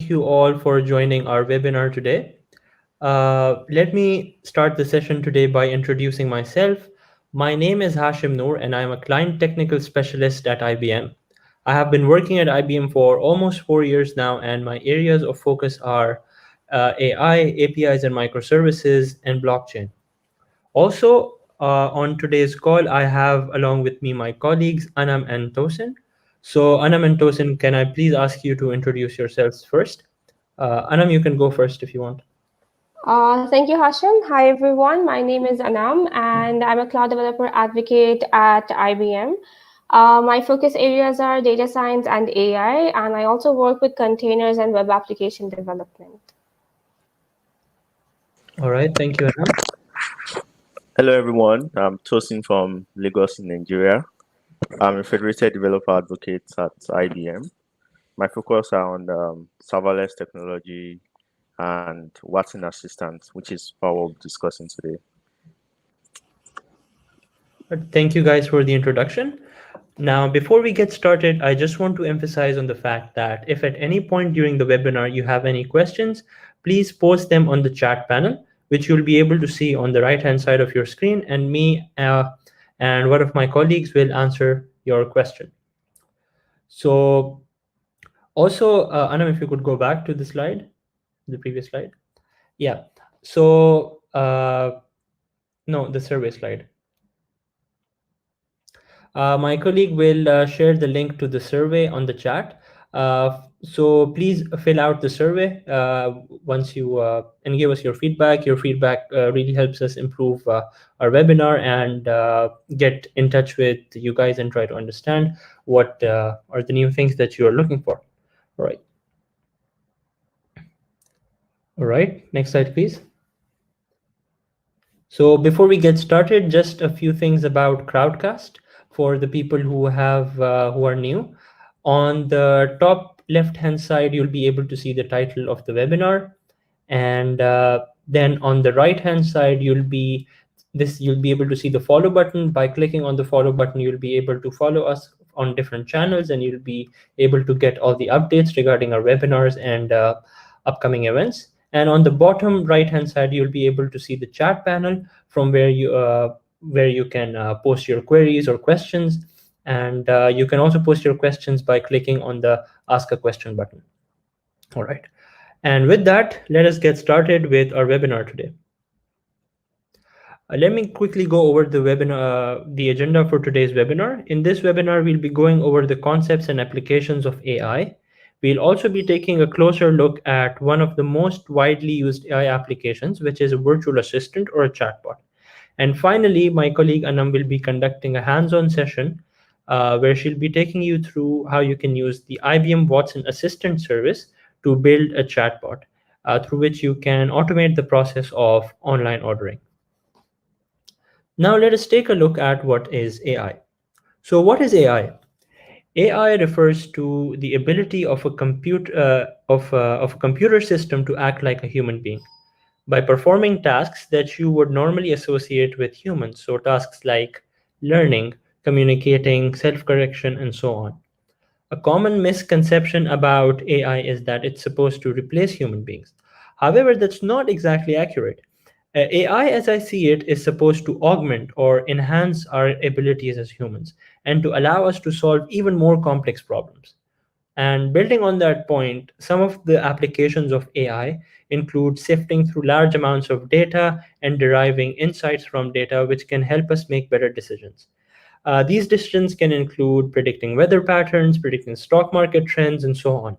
thank you all for joining our webinar today. Let me start the session today by introducing myself. My name is Hashim Noor, and I am a client technical specialist at IBM. I have been working at IBM for almost 4 years now, and my areas of focus are AI, APIs and microservices, and blockchain. Also, on today's call, I have along with me my colleagues Anam and Tosin. So, Anam and Tosin, can I please ask you to introduce yourselves first? Anam, you can go first if you want. Thank you, Hashim. Hi, everyone. My name is Anam, and I'm a cloud developer advocate at IBM. My focus areas are data science and AI, and I also work with containers and web application development. All right, thank you, Anam. Hello, everyone. I'm Tosin from Lagos in Nigeria. I'm a federated developer advocate at IBM. My focus are on serverless technology and Watson Assistant, which is what we'll be discussing today. Thank you guys for the introduction. Now, before we get started, I just want to emphasize on the fact that if at any point during the webinar you have any questions, please post them on the chat panel, which you'll be able to see on the right-hand side of your screen, and me and one of my colleagues will answer your question. So also, Anam, if you could go back to the slide, the previous slide. Yeah, so no, the survey slide. My colleague will share the link to the survey on the chat. So please fill out the survey once you and give us your feedback. Your feedback really helps us improve our webinar and get in touch with you guys and try to understand what are the new things that you are looking for. All right. All right, next slide, please. So before we get started, just a few things about Crowdcast for the people who are new. On the top left-hand side, you'll be able to see the title of the webinar, and then on the right-hand side, you'll be able to see the follow button. By clicking on the follow button, you'll be able to follow us on different channels, and you'll be able to get all the updates regarding our webinars and upcoming events. And on the bottom right-hand side, you'll be able to see the chat panel from where you can post your queries or questions. And you can also post your questions by clicking on the Ask a Question button. All right. And with that, let us get started with our webinar today. Let me quickly go over the webinar, the agenda for today's webinar. In this webinar, we'll be going over the concepts and applications of AI. We'll also be taking a closer look at one of the most widely used AI applications, which is a virtual assistant or a chatbot. And finally, my colleague Anam will be conducting a hands-on session where she'll be taking you through how you can use the IBM Watson Assistant service to build a chatbot through which you can automate the process of online ordering. Now let us take a look at what is AI. So what is AI? AI refers to the ability of a computer system to act like a human being by performing tasks that you would normally associate with humans. So tasks like learning, communicating, self-correction, and so on. A common misconception about AI is that it's supposed to replace human beings. However, that's not exactly accurate. AI, as I see it, is supposed to augment or enhance our abilities as humans and to allow us to solve even more complex problems. And building on that point, some of the applications of AI include sifting through large amounts of data and deriving insights from data, which can help us make better decisions. These decisions can include predicting weather patterns, predicting stock market trends, and so on.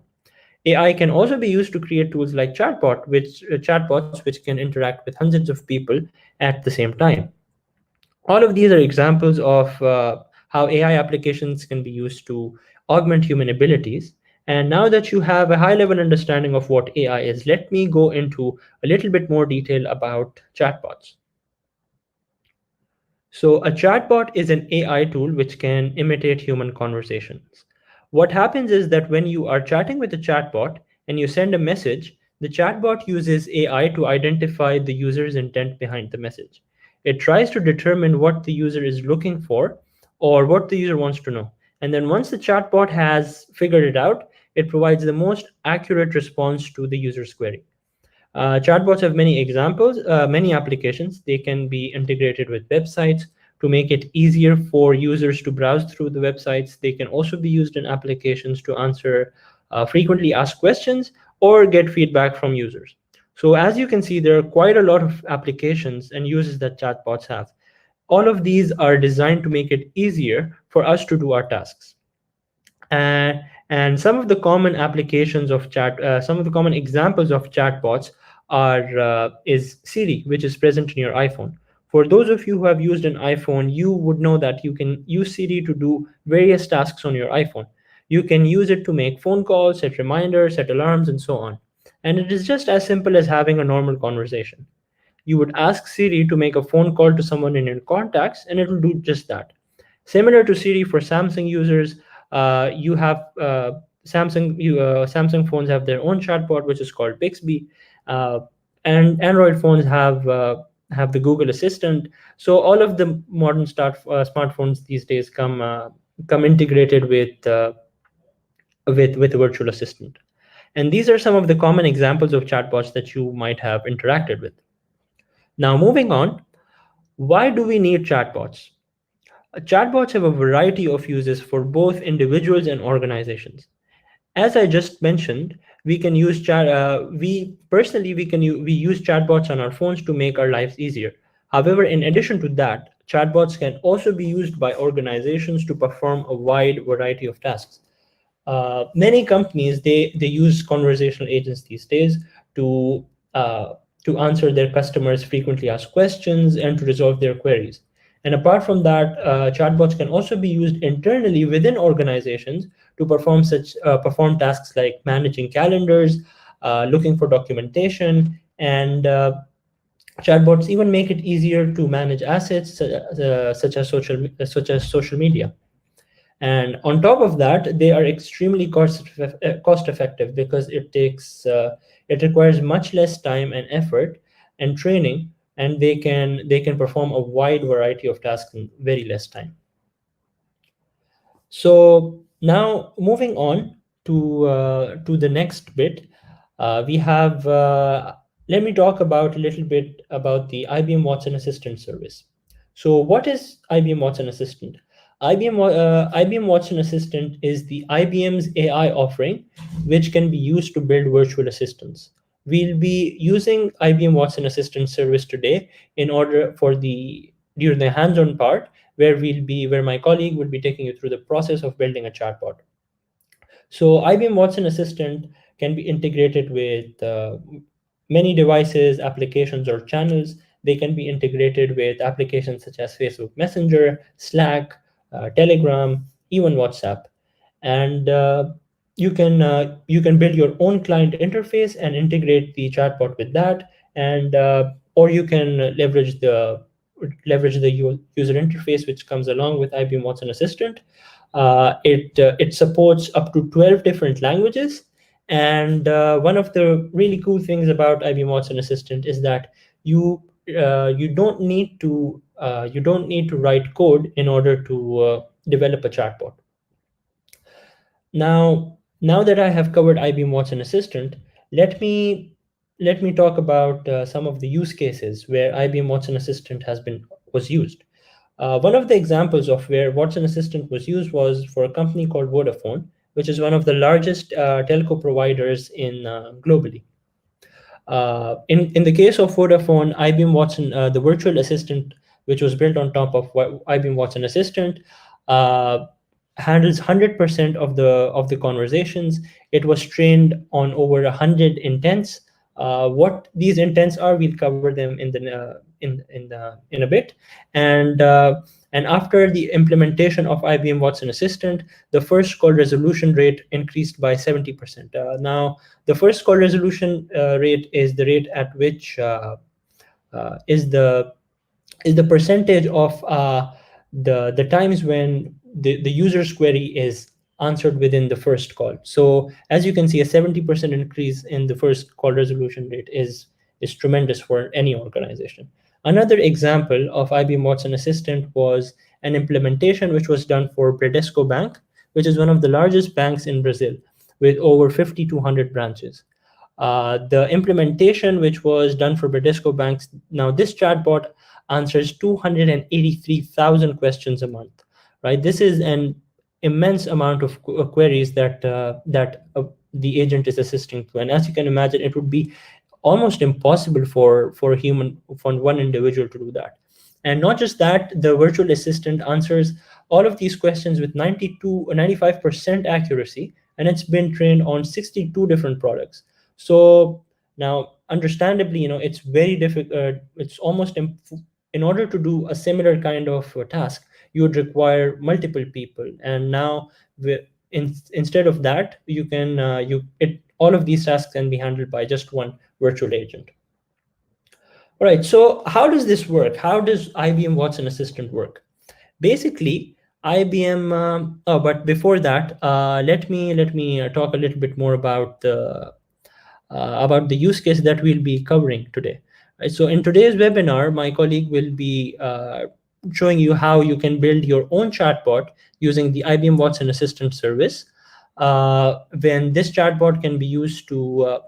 AI can also be used to create tools like chatbots, which can interact with hundreds of people at the same time. All of these are examples of how AI applications can be used to augment human abilities. And now that you have a high-level understanding of what AI is, let me go into a little bit more detail about chatbots. So a chatbot is an AI tool which can imitate human conversations. What happens is that when you are chatting with a chatbot and you send a message, the chatbot uses AI to identify the user's intent behind the message. It tries to determine what the user is looking for or what the user wants to know. And then once the chatbot has figured it out, it provides the most accurate response to the user's query. Chatbots have many examples, many applications. They can be integrated with websites to make it easier for users to browse through the websites. They can also be used in applications to answer frequently asked questions or get feedback from users. So as you can see, there are quite a lot of applications and uses that chatbots have. All of these are designed to make it easier for us to do our tasks. And, and some of the common applications of some of the common examples of chatbots is Siri, which is present in your iPhone. For those of you who have used an iPhone, you would know that you can use Siri to do various tasks on your iPhone. You can use it to make phone calls, set reminders, set alarms, and so on. And it is just as simple as having a normal conversation. You would ask Siri to make a phone call to someone in your contacts, and it will do just that. Similar to Siri for Samsung users, you have Samsung phones have their own chatbot, which is called Bixby, and Android phones have the Google Assistant. So all of the modern smartphones these days come integrated with a virtual assistant. And these are some of the common examples of chatbots that you might have interacted with. Now, moving on, why do we need chatbots? Chatbots have a variety of uses for both individuals and organizations. As I just mentioned, we can use we personally we use chatbots on our phones to make our lives easier. However, in addition to that, chatbots can also be used by organizations to perform a wide variety of tasks. Many companies they use conversational agents these days to uh, to answer their customers' frequently asked questions and to resolve their queries. And apart from that, chatbots can also be used internally within organizations to perform tasks like managing calendars, looking for documentation, and chatbots even make it easier to manage assets such as social media. And on top of that, they are extremely cost effective because it requires much less time and effort and training, and they can perform a wide variety of tasks in very less time. So now moving on to the next bit, we have let me talk about a little bit about the IBM Watson Assistant service. So what is IBM Watson Assistant? IBM Watson Assistant is the IBM's AI offering, which can be used to build virtual assistants. We'll be using IBM Watson Assistant service today in order for during the hands-on part, where my colleague will be taking you through the process of building a chatbot. So IBM Watson Assistant can be integrated with many devices, applications, or channels. They can be integrated with applications such as Facebook Messenger, Slack, Telegram, even WhatsApp. And you can build your own client interface and integrate the chatbot with that, and or you can leverage the user interface which comes along with IBM Watson Assistant. It supports up to 12 different languages, and one of the really cool things about IBM Watson Assistant is that you don't need to write code in order to develop a chatbot. Now that I have covered IBM Watson Assistant, let me talk about some of the use cases where IBM Watson Assistant was used. One of the examples of where Watson Assistant was used was for a company called Vodafone, which is one of the largest telco providers globally. In the case of Vodafone, IBM Watson, the virtual assistant, which was built on top of IBM Watson Assistant, handles 100% of the conversations. It was trained on over 100 intents. What these intents are, we'll cover them in a bit. And after the implementation of IBM Watson Assistant, the first call resolution rate increased by 70%. Now, the first call resolution rate is the rate at which is the percentage of the times when the user's query is answered within the first call. So as you can see, a 70% increase in the first call resolution rate is tremendous for any organization. Another example of IBM Watson Assistant was an implementation which was done for Bradesco Bank, which is one of the largest banks in Brazil. with over 50 to 100 branches. The implementation, which was done for Bradesco banks, now this chatbot answers 283,000 questions a month, right? This is an immense amount of queries that the agent is assisting to, and as you can imagine, it would be almost impossible for a human, for one individual to do that. And not just that, the virtual assistant answers all of these questions with 92 or 95% accuracy, and it's been trained on 62 different products. So now, understandably, it's very difficult. It's almost in order to do a similar kind of task, you would require multiple people. And now, instead of that, you can all of these tasks can be handled by just one virtual agent. All right. So how does this work? How does IBM Watson Assistant work? Basically, IBM. But before that, let me talk a little bit more about the use case that we'll be covering today. Right, so in today's webinar, my colleague will be showing you how you can build your own chatbot using the IBM Watson Assistant service. When this chatbot can be used to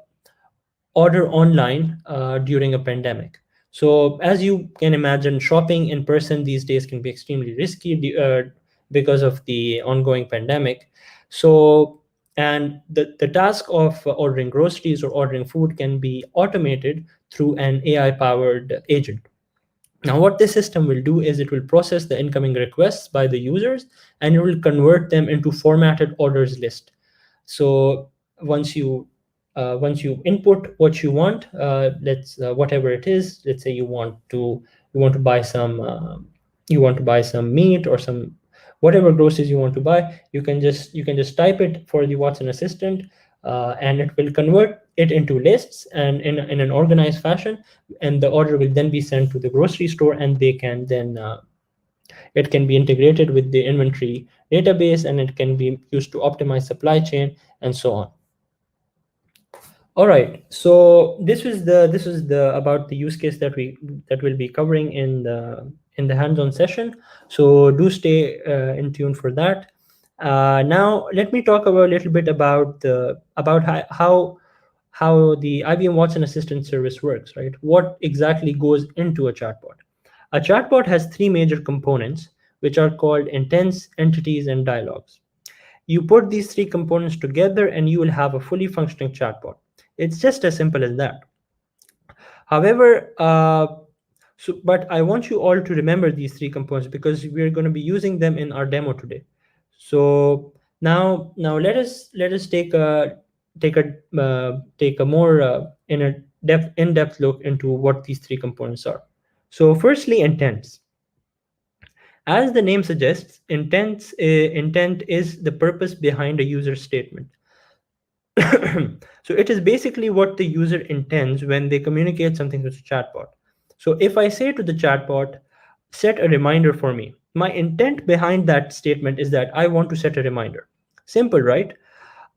order online during a pandemic. So as you can imagine, shopping in person these days can be extremely risky because of the ongoing pandemic. So, and the task of ordering groceries or ordering food can be automated through an AI-powered agent. Now, what this system will do is it will process the incoming requests by the users, and it will convert them into formatted orders list. So once you input what you want, whatever it is, let's say you want to buy some meat or some whatever groceries you want to buy, you can just type it for the Watson Assistant, and it will convert it into lists and in an organized fashion, and the order will then be sent to the grocery store, and they can then it can be integrated with the inventory database, and it can be used to optimize supply chain and so on. All right, so this was the about the use case that we'll be covering in the hands-on session. So do stay in tune for that. Now let me talk a little bit about how the IBM Watson Assistant service works. Right, what exactly goes into a chatbot? A chatbot has three major components, which are called intents, entities, and dialogs. You put these three components together, and you will have a fully functioning chatbot. It's just as simple as that. However, but I want you all to remember these three components because we're going to be using them in our demo today. So now let us take a more in-depth look into what these three components are. So firstly, intents. As the name suggests, intent is the purpose behind a user statement. So it is basically what the user intends when they communicate something with the chatbot. So if I say to the chatbot, set a reminder for me, my intent behind that statement is that I want to set a reminder. Simple, right?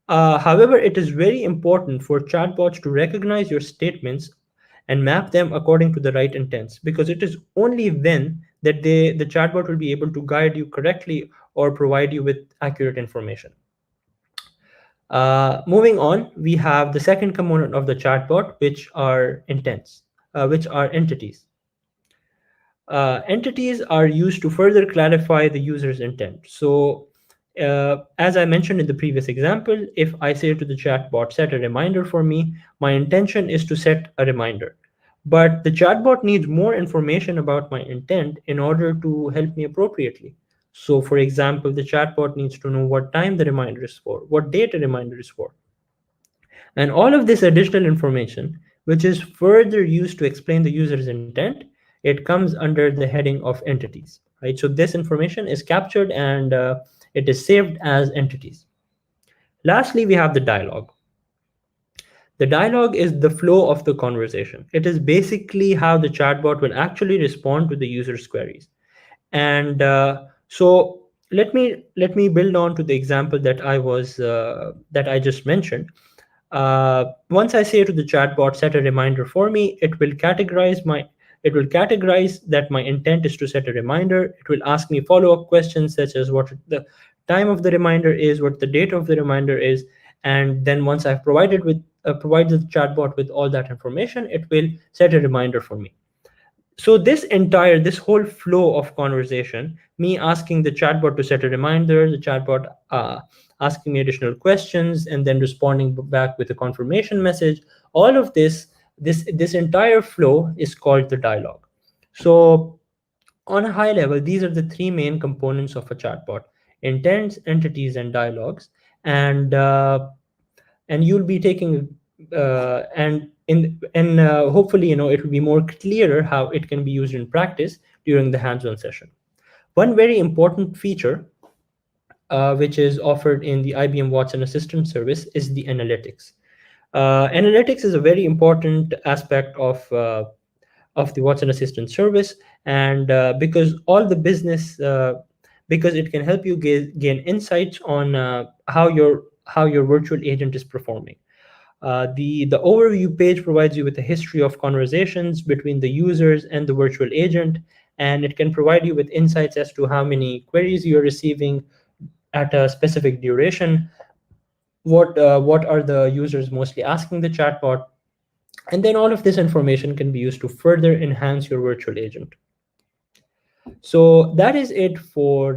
However, it is very important for chatbots to recognize your statements and map them according to the right intents, because it is only then that the chatbot will be able to guide you correctly or provide you with accurate information. Moving on, we have the second component of the chatbot, which are intents, which are entities. Entities are used to further clarify the user's intent. So as I mentioned in the previous example, if I say to the chatbot, set a reminder for me, my intention is to set a reminder. But the chatbot needs more information about my intent in order to help me appropriately. So for example, the chatbot needs to know what time the reminder is for, what date a reminder is for. And all of this additional information, which is further used to explain the user's intent, it comes under the heading of entities, right? So this information is captured and it is saved as entities. Lastly, we have the dialogue. The dialogue is the flow of the conversation. It is basically how the chatbot will actually respond to the user's queries. And so let me build on to the example that I just mentioned. Once I say to the chatbot, set a reminder for me, it will categorize that my intent is to set a reminder. It will ask me follow-up questions such as what the time of the reminder is, what the date of the reminder is, And then once I've provided the chatbot with all that information, it will set a reminder for me. So this whole flow of conversation, me asking the chatbot to set a reminder, the chatbot asking me additional questions, and then responding back with a confirmation message, all of this entire flow is called the dialogue. So on a high level, these are the three main components of a chatbot: intents, entities, and dialogues. And you'll be taking and hopefully it will be more clearer how it can be used in practice during the hands-on session. One very important feature which is offered in the IBM Watson Assistant service is the analytics. Analytics is a very important aspect of the Watson Assistant service, and because it can help you gain insights on how your virtual agent is performing. The overview page provides you with a history of conversations between the users and the virtual agent, and it can provide you with insights as to how many queries you're receiving at a specific duration, what are the users mostly asking the chatbot, and then all of this information can be used to further enhance your virtual agent. So that is it for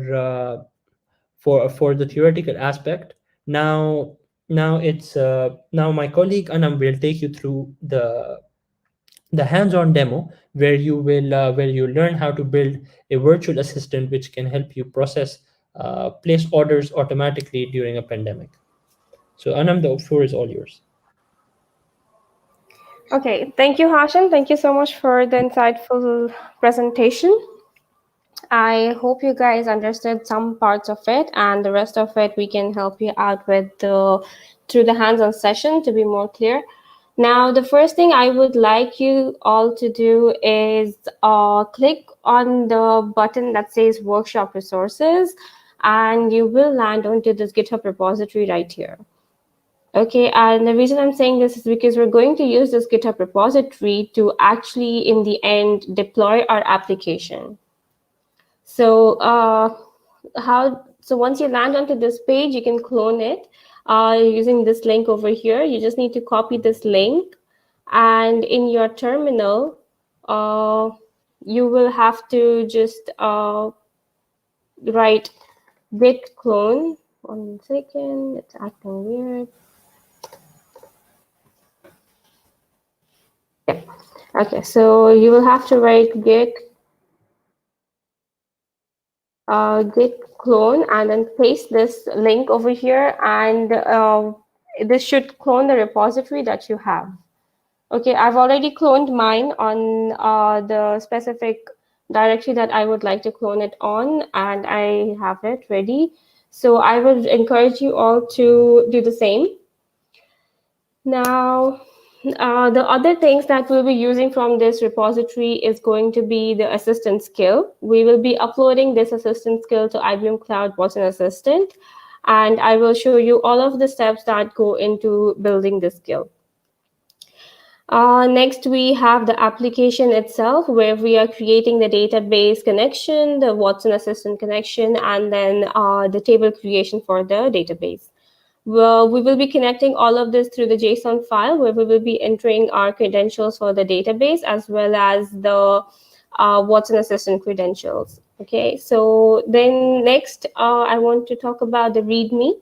the theoretical aspect. Now my colleague Anam will take you through the hands-on demo where you learn how to build a virtual assistant which can help you place orders automatically during a pandemic. So Anam, the floor is all yours. Okay, thank you, Hashim. Thank you so much for the insightful presentation. I hope you guys understood some parts of it, and the rest of it we can help you out with through the hands-on session to be more clear. Now, the first thing I would like you all to do is click on the button that says Workshop Resources, and you will land onto this GitHub repository right here. Okay, and the reason I'm saying this is because we're going to use this GitHub repository to actually, in the end, deploy our application. So once you land onto this page, you can clone it using this link over here. You just need to copy this link, and in your terminal, you will have to just write git clone. 1 second, it's acting weird. Yeah. Okay, so you will have to write git clone and then paste this link over here, and this should clone the repository that you have. Okay, I've already cloned mine on the specific directory that I would like to clone it on, and I have it ready. So I would encourage you all to do the same. Now, the other things that we'll be using from this repository is going to be the assistant skill. We will be uploading this assistant skill to IBM Cloud Watson Assistant, and I will show you all of the steps that go into building this skill. Next, we have the application itself, where we are creating the database connection, the Watson Assistant connection, and then the table creation for the database. Well, we will be connecting all of this through the JSON file, where we will be entering our credentials for the database as well as the Watson Assistant credentials. Okay, so then next, I want to talk about the README.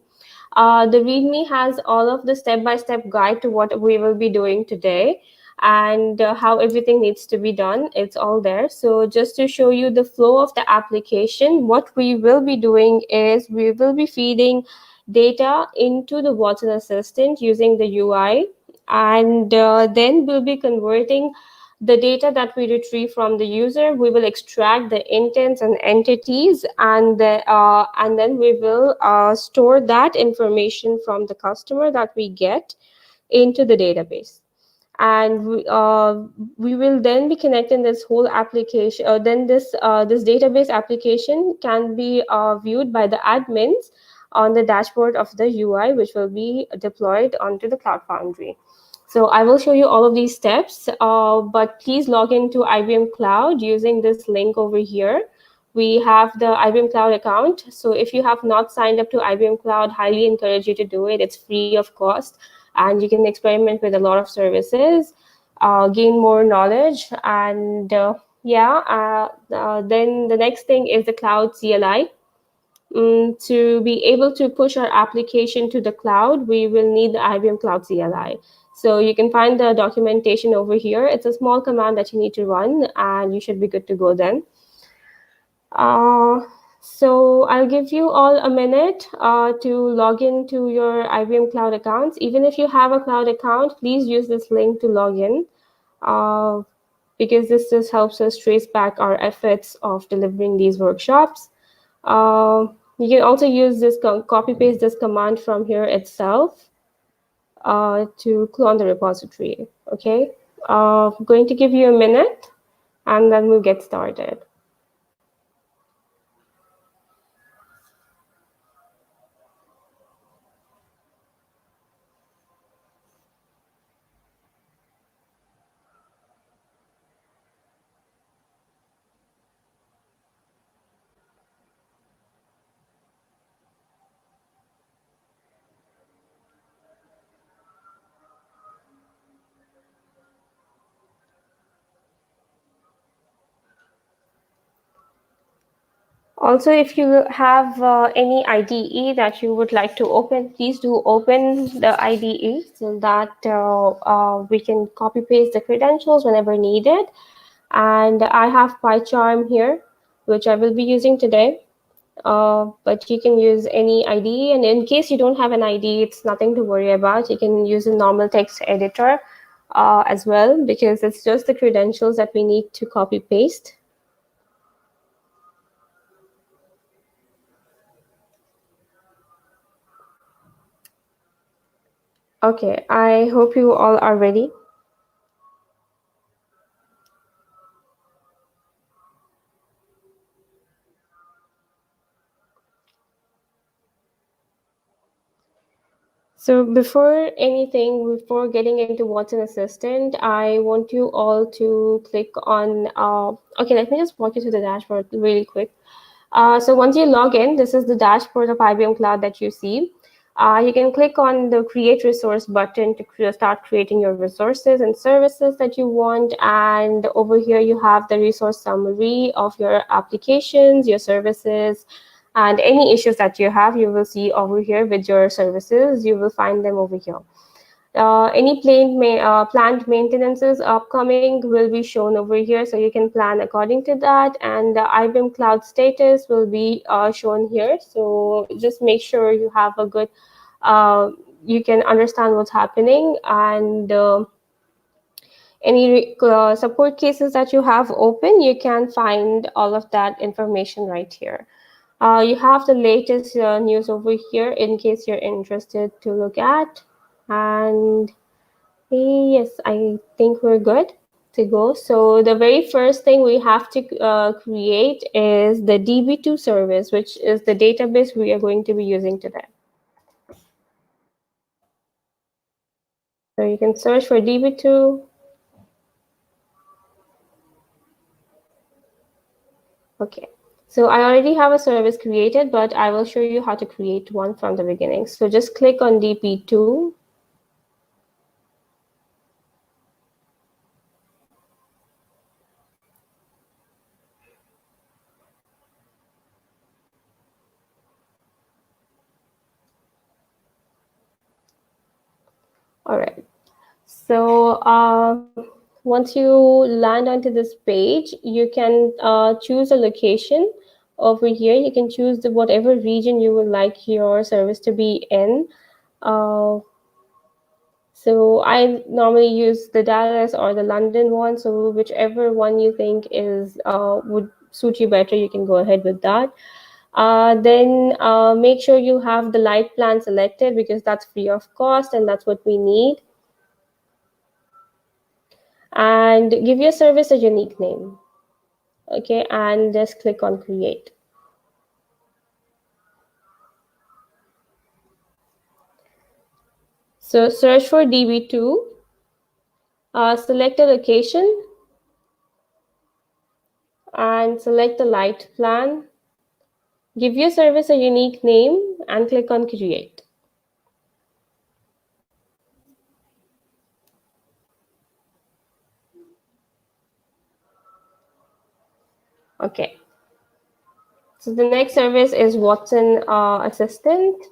The README has all of the step-by-step guide to what we will be doing today and how everything needs to be done. It's all there. So just to show you the flow of the application, what we will be doing is we will be feeding data into the Watson Assistant using the UI, and then we'll be converting the data that we retrieve from the user. We will extract the intents and entities, and then we will store that information from the customer that we get into the database. And we will then be connecting this whole application. Then this database application can be viewed by the admins on the dashboard of the UI, which will be deployed onto the Cloud Foundry. So I will show you all of these steps, but please log into IBM Cloud using this link over here, we have the IBM Cloud account. So if you have not signed up to IBM Cloud, highly encourage you to do it. It's free of cost, and you can experiment with a lot of services, gain more knowledge, and then the next thing is the Cloud CLI. To be able to push our application to the cloud, we will need the IBM Cloud CLI. So you can find the documentation over here. It's a small command that you need to run, and you should be good to go then. So I'll give you all a minute to log into your IBM Cloud accounts. Even if you have a cloud account, please use this link to log in, because this just helps us trace back our efforts of delivering these workshops. You can also use this, copy paste this command from here itself to clone the repository. Okay, I'm going to give you a minute, and then we'll get started. Also, if you have any IDE that you would like to open, please do open the IDE so that we can copy paste the credentials whenever needed. And I have PyCharm here, which I will be using today. But you can use any IDE. And in case you don't have an IDE, it's nothing to worry about. You can use a normal text editor as well, because it's just the credentials that we need to copy paste. Okay, I hope you all are ready. So before anything, before getting into Watson Assistant, I want you all to click on, okay, let me just walk you through the dashboard really quick. So once you log in, this is the dashboard of IBM Cloud that you see. You can click on the Create Resource button to start creating your resources and services that you want. And over here, you have the resource summary of your applications, your services, and any issues that you have, you will see over here with your services. You will find them over here. Any planned maintenances upcoming will be shown over here, so you can plan according to that. And the IBM Cloud status will be shown here. So just make sure you have a good, you can understand what's happening, and any support cases that you have open, you can find all of that information right here. You have the latest news over here in case you're interested to look at. And yes, I think we're good to go. So the very first thing we have to create is the DB2 service, which is the database we are going to be using today. So you can search for DB2. Okay. So I already have a service created, but I will show you how to create one from the beginning. So just click on DB2. All right. So once you land onto this page, you can choose a location over here. You can choose whatever region you would like your service to be in. So I normally use the Dallas or the London one. So whichever one you think is would suit you better, you can go ahead with that. Then make sure you have the light plan selected, because that's free of cost and that's what we need. And give your service a unique name. Okay, and just click on create. So search for DB2, select a location, and select the light plan. Give your service a unique name and click on create. Okay. So the next service is Watson Assistant.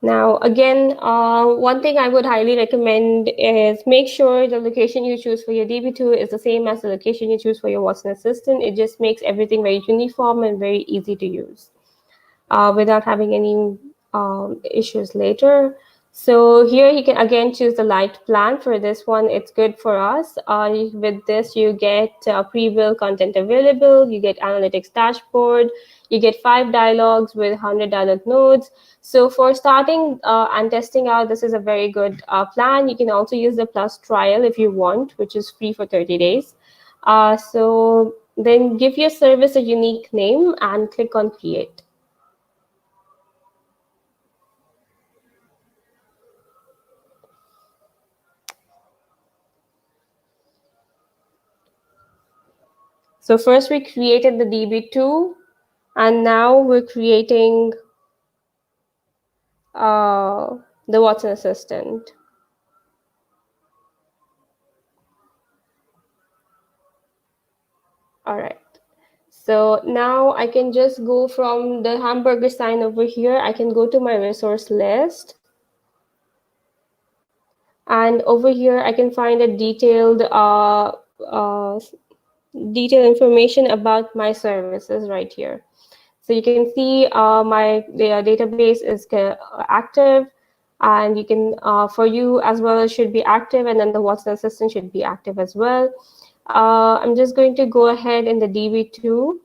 Now, again, one thing I would highly recommend is make sure the location you choose for your DB2 is the same as the location you choose for your Watson Assistant. It just makes everything very uniform and very easy to use without having any issues later. So here you can again choose the light plan. For this one, it's good for us. With this, you get pre-built content available, you get analytics dashboard, you get 5 dialogs with 100 dialog nodes. So for starting and testing out, this is a very good plan. You can also use the plus trial if you want, which is free for 30 days. So then give your service a unique name and click on create. So first we created the DB2, and now we're creating the Watson Assistant. All right. So now I can just go from the hamburger sign over here. I can go to my resource list. And over here, I can find a detailed information about my services right here. So you can see my database is active, and you can, for you as well, it should be active, and then the Watson Assistant should be active as well. I'm just going to go ahead in the DB2.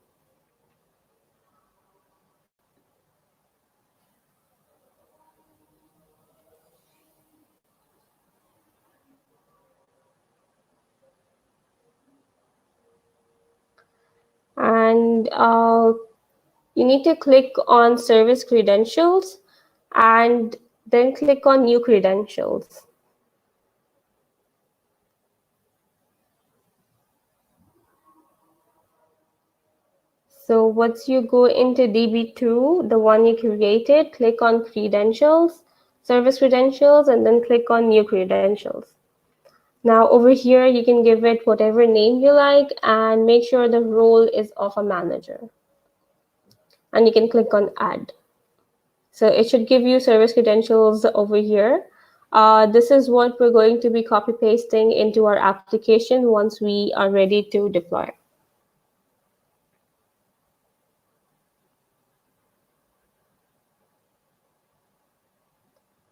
And you need to click on service credentials and then click on new credentials. So once you go into DB2, the one you created, click on credentials, service credentials, and then click on new credentials. Now over here, you can give it whatever name you like and make sure the role is of a manager. And you can click on add. So it should give you service credentials over here. This is what we're going to be copy pasting into our application once we are ready to deploy.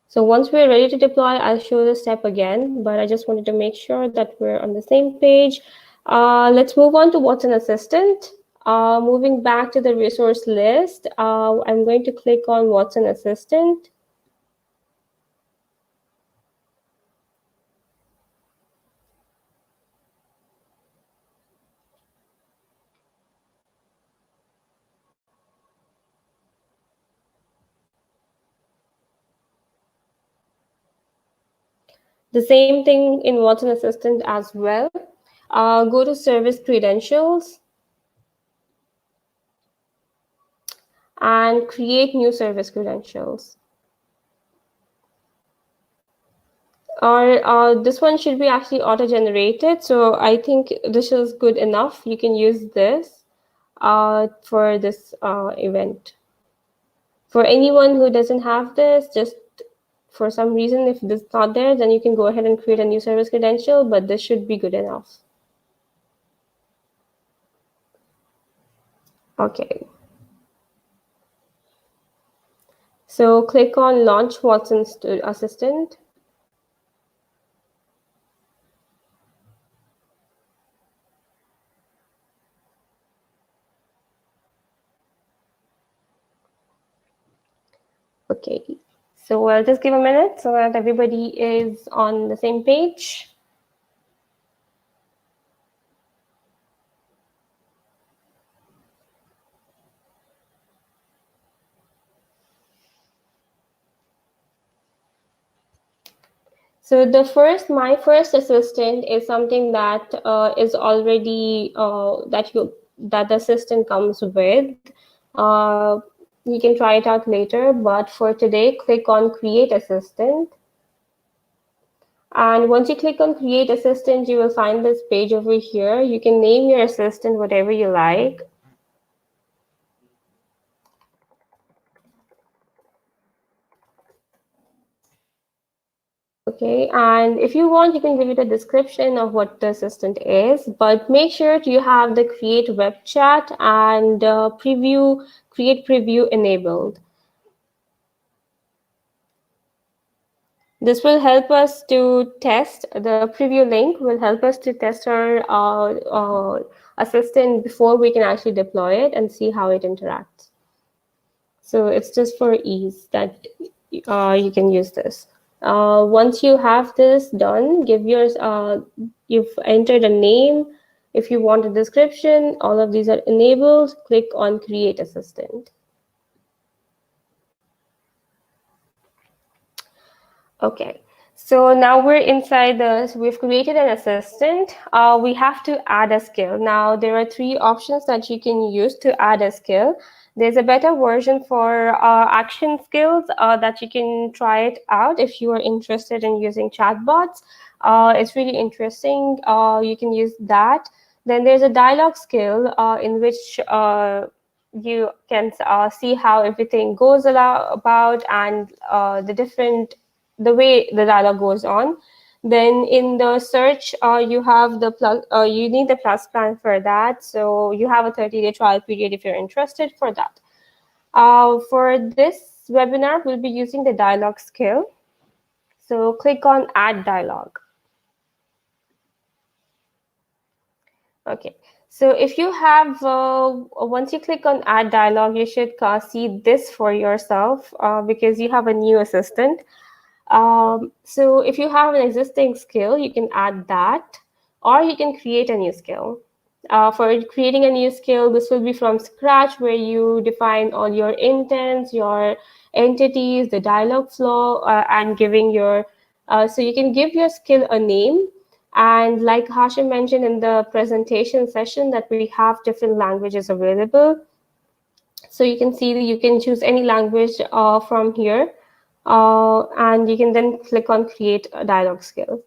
So once we're ready to deploy, I'll show the step again, but I just wanted to make sure that we're on the same page. Let's move on to Watson Assistant. Moving back to the resource list, I'm going to click on Watson Assistant. The same thing in Watson Assistant as well. Go to Service Credentials and create new service credentials. Or this one should be actually auto-generated. So I think this is good enough. You can use this for this event. For anyone who doesn't have this, just for some reason, if this is not there, then you can go ahead and create a new service credential, but this should be good enough. Okay. So click on Launch Watson Assistant. Okay, so I'll just give a minute so that everybody is on the same page. So my first assistant is something that is already that the assistant comes with. Uh, you can try it out later, but for today, click on Create Assistant. And once you click on Create Assistant, you will find this page over here. You can name your assistant whatever you like. Okay, and if you want, you can give it a description of what the assistant is, but make sure you have the Create Web Chat and Create Preview enabled. This will help us to test, the preview link will help us to test our assistant before we can actually deploy it and see how it interacts. So it's just for ease that you can use this. Once you have this done, you've entered a name. If you want a description, all of these are enabled. Click on Create Assistant. Okay, so now we're inside we've created an assistant. We have to add a skill. Now there are 3 options that you can use to add a skill. There's a better version for action skills that you can try it out if you are interested in using chatbots. It's really interesting. You can use that. Then there's a dialogue skill in which you can see how everything goes about and the way the dialogue goes on. Then in the search, you have the you need the plus plan for that. So you have a 30-day trial period if you're interested for that. For this webinar, we'll be using the dialogue skill. So click on Add Dialogue. Okay. So if you have, once you click on Add Dialogue, you should see this for yourself because you have a new assistant. So if you have an existing skill, you can add that, or you can create a new skill. For creating a new skill, this will be from scratch, where you define all your intents, your entities, the dialogue flow, and giving your, so you can give your skill a name. And like Hashim mentioned in the presentation session, that we have different languages available. So you can see that you can choose any language from here. And you can then click on Create a Dialogue Skill.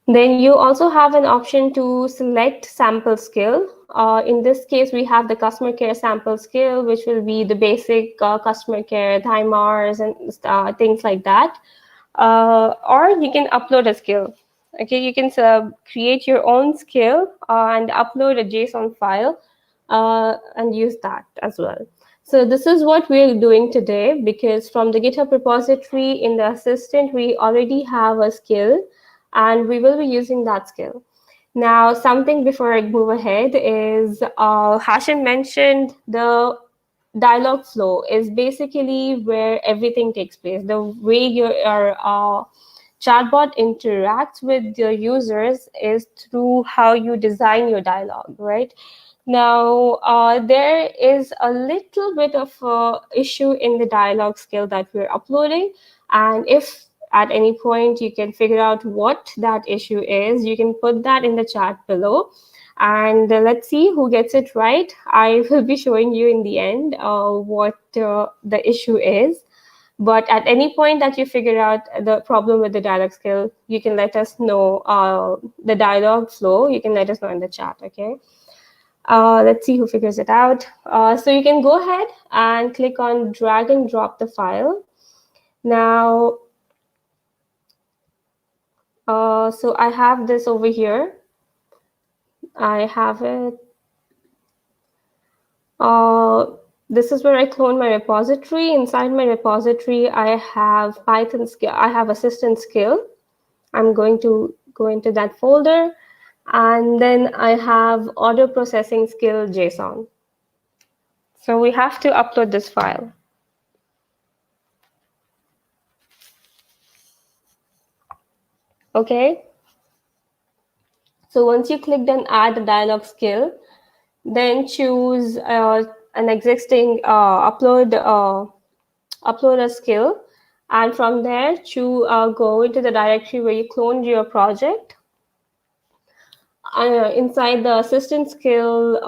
Then you also have an option to select sample skill. In this case, we have the customer care sample skill, which will be the basic customer care time hours and things like that. Or you can upload a skill. Okay, you can create your own skill and upload a JSON file and use that as well. So this is what we're doing today, because from the GitHub repository in the assistant, we already have a skill and we will be using that skill. Now, something before I move ahead is Hashim mentioned the dialogue flow is basically where everything takes place. The way your chatbot interacts with your users is through how you design your dialogue, right? Now, there is a little bit of issue in the dialogue skill that we're uploading. And if at any point you can figure out what that issue is, you can put that in the chat below. And let's see who gets it right. I will be showing you in the end what the issue is. But at any point that you figure out the problem with the dialogue skill, you can let us know the dialogue flow. You can let us know in the chat, okay? Let's see who figures it out. So you can go ahead and click on drag and drop the file. Now, so I have this over here. I have it. This is where I clone my repository. Inside my repository, I have Python skill. I have assistant skill. I'm going to go into that folder. And then I have auto processing skill JSON. So we have to upload this file. Okay. So once you click on add the dialog skill, then choose an existing upload a skill, And from there, go into the directory where you cloned your project. Inside the assistant skill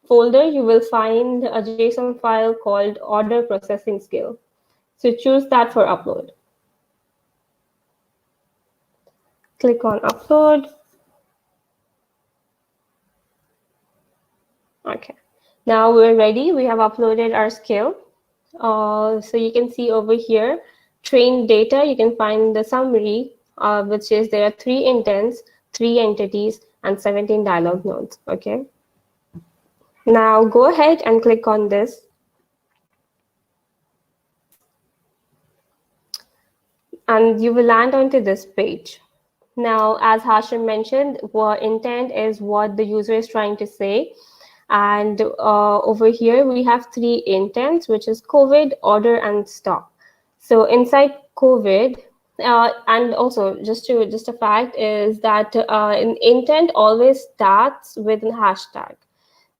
folder, you will find a JSON file called order processing skill. So choose that for upload. Click on upload. Okay. Now we're ready. We have uploaded our skill. So you can see over here, trained data, you can find the summary, which is there are 3 intents, 3 entities, and 17 dialog nodes. Okay. Now go ahead and click on this. And you will land onto this page. Now, as Hashim mentioned, what intent is what the user is trying to say. And over here, we have 3 intents, which is COVID, order, and stop. So inside COVID, and also just a fact is that an intent always starts with a hashtag.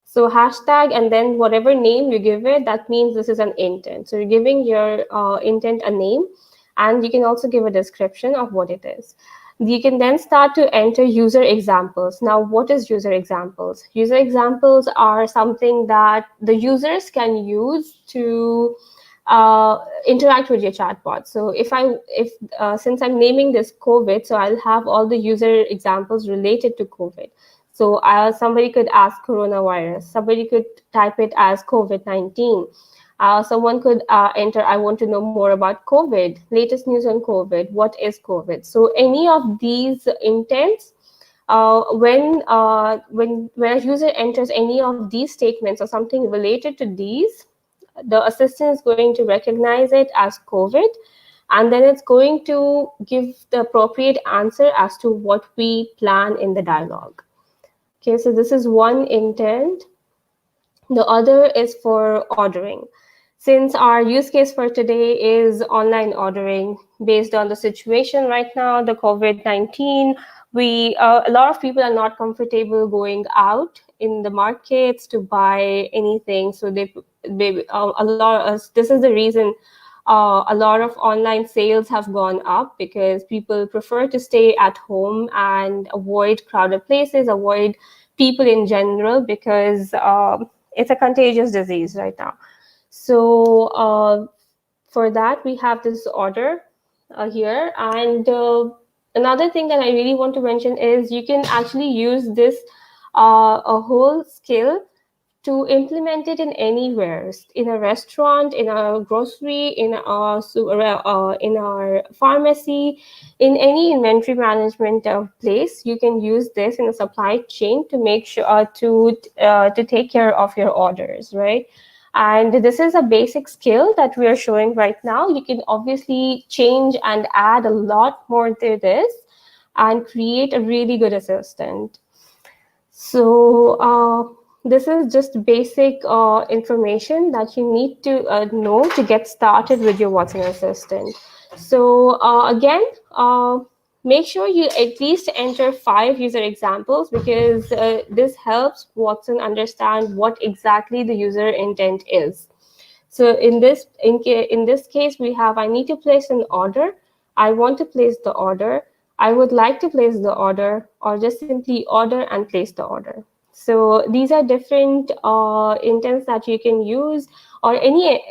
So hashtag and then whatever name you give it, that means this is an intent. So you're giving your intent a name, and you can also give a description of what it is. You can then start to enter user examples. Now, what is user examples? User examples are something that the users can use to interact with your chatbot. So since I'm naming this COVID, so I'll have all the user examples related to COVID. So somebody could ask coronavirus. Somebody could type it as COVID-19. Someone could enter, I want to know more about COVID, latest news on COVID, what is COVID? So any of these intents, when a user enters any of these statements or something related to these, the assistant is going to recognize it as COVID, and then it's going to give the appropriate answer as to what we plan in the dialogue. Okay, so this is one intent. The other is for ordering. Since our use case for today is online ordering based on the situation right now, the COVID-19, a lot of people are not comfortable going out in the markets to buy anything. So this is the reason a lot of online sales have gone up, because people prefer to stay at home and avoid crowded places, avoid people in general, because it's a contagious disease right now. So for that, we have this order here. And another thing that I really want to mention is you can actually use this a whole skill to implement it in anywhere, in a restaurant, in a grocery, in our pharmacy, in any inventory management place. You can use this in a supply chain to make sure to take care of your orders, right? And this is a basic skill that we are showing right now. You can obviously change and add a lot more to this and create a really good assistant. So this is just basic information that you need to know to get started with your Watson Assistant. So again, make sure you at least enter 5 user examples, because this helps Watson understand what exactly the user intent is. So in this case, we have, I need to place an order. I want to place the order. I would like to place the order, or just simply order and place the order. So these are different intents that you can use, or any.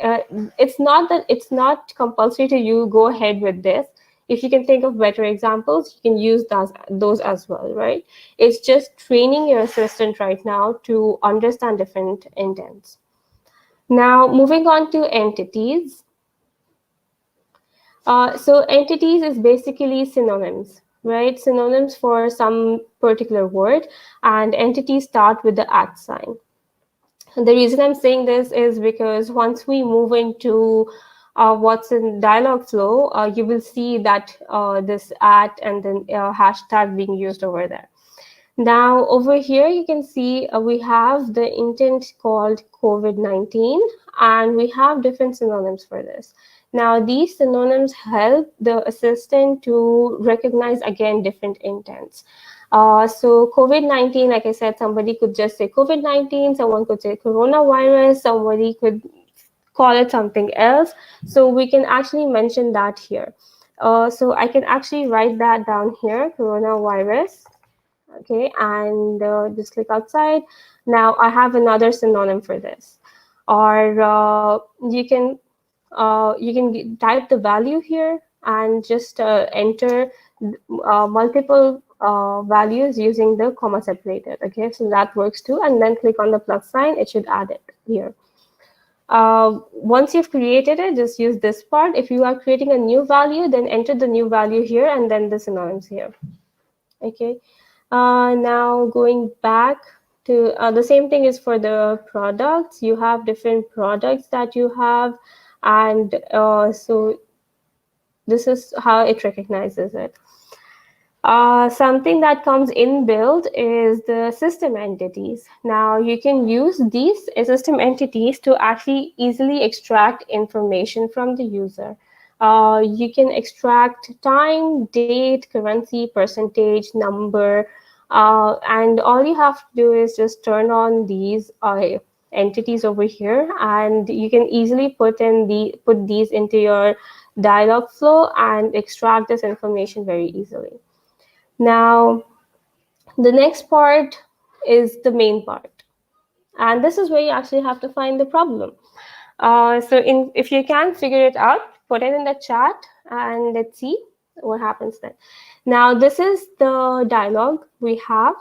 It's not compulsory to you go ahead with this. If you can think of better examples, you can use those as well, right? It's just training your assistant right now to understand different intents. Now, moving on to entities. So entities is basically synonyms, right? Synonyms for some particular word, and entities start with the @ sign. And the reason I'm saying this is because once we move into Watson dialog flow, you will see that this @ and then hashtag being used over there. Now, over here, you can see we have the intent called COVID-19, and we have different synonyms for this. Now, these synonyms help the assistant to recognize, again, different intents. So COVID-19, like I said, somebody could just say COVID-19, someone could say coronavirus, somebody could call it something else. So we can actually mention that here. So I can actually write that down here, coronavirus. Okay, and just click outside. Now I have another synonym for this. Or you can type the value here and just enter multiple values using the comma separated. Okay, so that works too. And then click on the plus sign, it should add it here. Once you've created it, just use this part. If you are creating a new value, then enter the new value here and then the synonyms here. Okay, now going back to the same thing is for the products. You have different products that you have, and so this is how it recognizes it. Something that comes inbuilt is the system entities. Now you can use these system entities to actually easily extract information from the user. You can extract time, date, currency, percentage, number, and all you have to do is just turn on these entities over here, and you can easily put these into your dialog flow and extract this information very easily. Now, the next part is the main part. And this is where you actually have to find the problem. If you can figure it out, put it in the chat and let's see what happens then. Now, this is the dialog we have.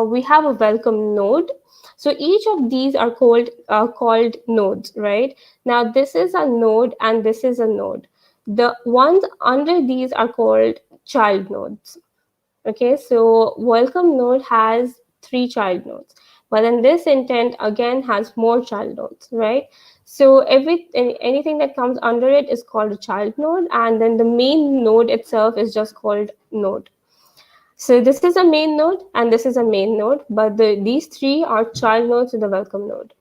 We have a welcome node. So each of these are called nodes, right? Now, this is a node and this is a node. The ones under these are called child nodes. Okay, so welcome node has 3 child nodes, but then this intent again has more child nodes, right? So anything that comes under it is called a child node, and then the main node itself is just called node. So this is a main node and this is a main node, but these 3 are child nodes to the welcome node.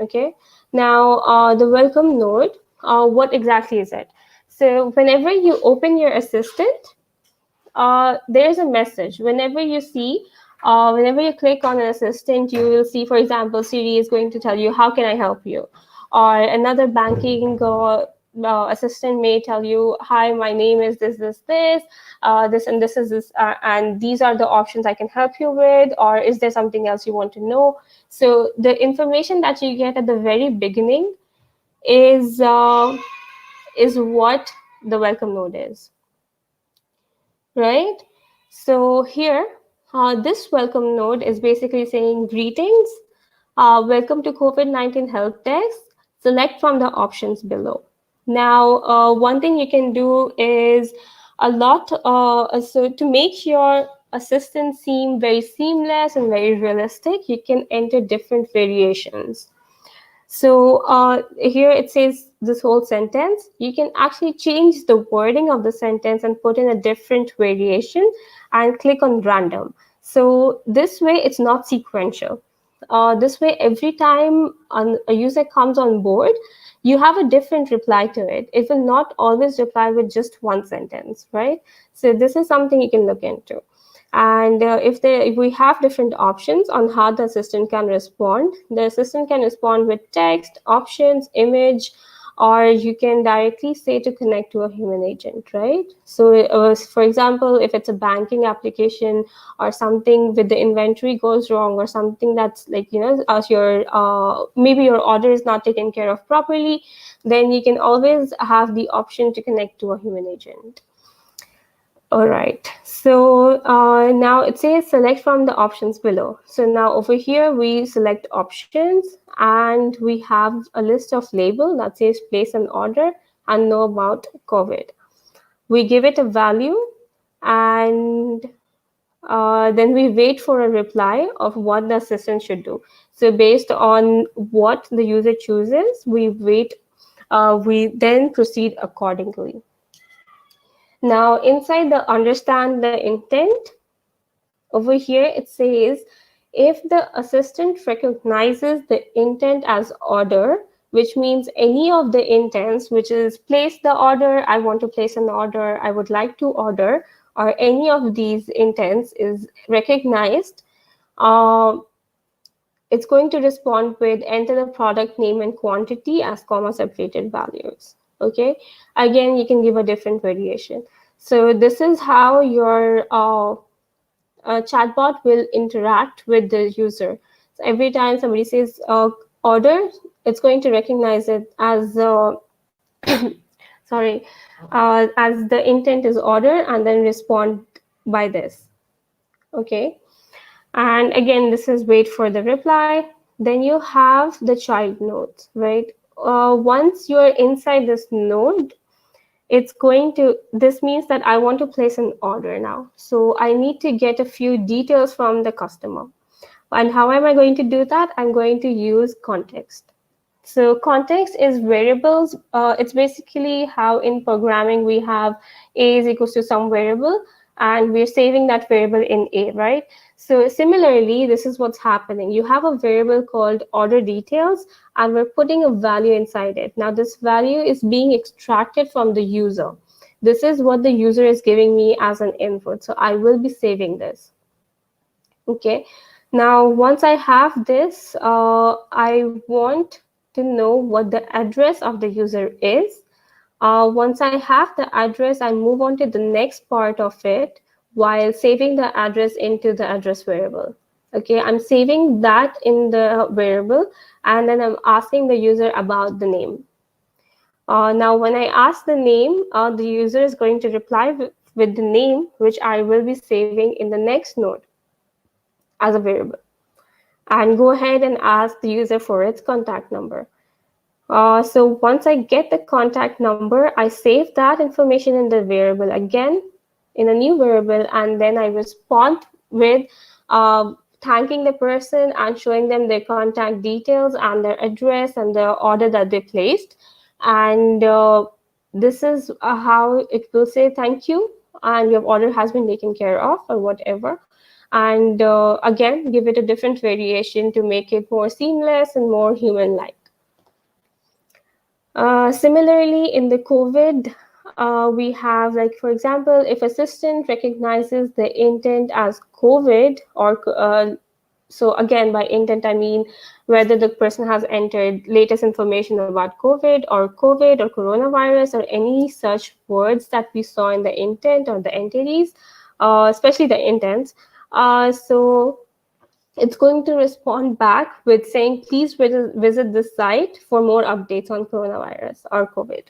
Okay, now the welcome node, what exactly is it? So whenever you open your assistant, there's a message. Whenever you click on an assistant, you will see, for example, Siri is going to tell you, how can I help you? Or another banking assistant may tell you, hi, my name is this and this is this, and these are the options I can help you with, or is there something else you want to know? So the information that you get at the very beginning is what the welcome node is. Right? So here, this welcome node is basically saying, greetings, welcome to COVID-19 help desk, select from the options below. Now, one thing you can do is so to make your assistant seem very seamless and very realistic, you can enter different variations. So here it says this whole sentence. You can actually change the wording of the sentence and put in a different variation and click on random. So this way it's not sequential. This way, every time a user comes on board, you have a different reply to it. It will not always reply with just one sentence, right? So this is something you can look into. And if we have different options on how the assistant can respond. The assistant can respond with text, options, image, or you can directly say to connect to a human agent, right? So for example, if it's a banking application or something with the inventory goes wrong, or something that's like, as maybe your order is not taken care of properly, then you can always have the option to connect to a human agent. All right, so now it says select from the options below. So now over here, we select options and we have a list of label that says place an order and know about COVID. We give it a value and then we wait for a reply of what the assistant should do. So based on what the user chooses, we then proceed accordingly. Now, inside the understand the intent, over here it says, if the assistant recognizes the intent as order, which means any of the intents, which is place the order, I want to place an order, I would like to order, or any of these intents is recognized, it's going to respond with enter the product name and quantity as comma separated values. Okay, again, you can give a different variation. So this is how your chatbot will interact with the user. So every time somebody says order, it's going to recognize it as sorry, as the intent is order and then respond by this. Okay, and again, this is wait for the reply. Then you have the child nodes, right? Once you're inside this node, this means that I want to place an order now. So I need to get a few details from the customer. And how am I going to do that? I'm going to use context. So context is variables. It's basically how in programming we have a is equals to some variable, and we're saving that variable in a, right? So similarly, this is what's happening. You have a variable called order details, and we're putting a value inside it. Now, this value is being extracted from the user. This is what the user is giving me as an input. So I will be saving this. Okay. Now, once I have this, I want to know what the address of the user is. Once I have the address, I move on to the next part of it while saving the address into the address variable. Okay, I'm saving that in the variable, and then I'm asking the user about the name. Now, when I ask the name, the user is going to reply with the name, which I will be saving in the next node as a variable, and go ahead and ask the user for its contact number. So once I get the contact number, I save that information in the variable again, in a new variable, and then I respond with thanking the person and showing them their contact details and their address and the order that they placed. And this is how it will say thank you, and your order has been taken care of, or whatever. And again, give it a different variation to make it more seamless and more human-like. Similarly, in the COVID, we have, like, for example, if assistant recognizes the intent as COVID, or so again, by intent, I mean whether the person has entered latest information about COVID or coronavirus or any such words that we saw in the intent or the entities, especially the intents. So it's going to respond back with saying, please visit this site for more updates on coronavirus or COVID.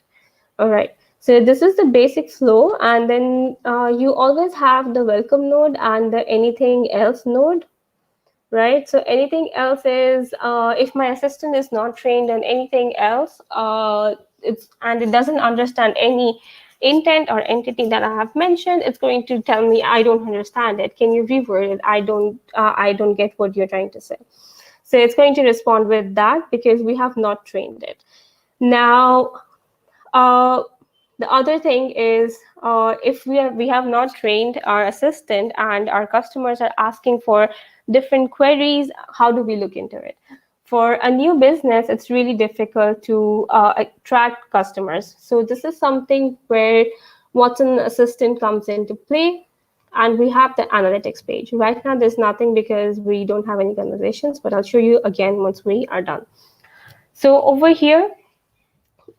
All right. So this is the basic flow. And then you always have the welcome node and the anything else node, right? So anything else is if my assistant is not trained on anything else, and it doesn't understand any intent or entity that I have mentioned, it's going to tell me, I don't understand it. Can you reword it? I don't get what you're trying to say. So it's going to respond with that because we have not trained it. Now, the other thing is, if we have not trained our assistant and our customers are asking for different queries, how do we look into it? For a new business, it's really difficult to attract customers. So this is something where Watson Assistant comes into play, and we have the analytics page. Right now, there's nothing because we don't have any conversations, but I'll show you again once we are done. So over here,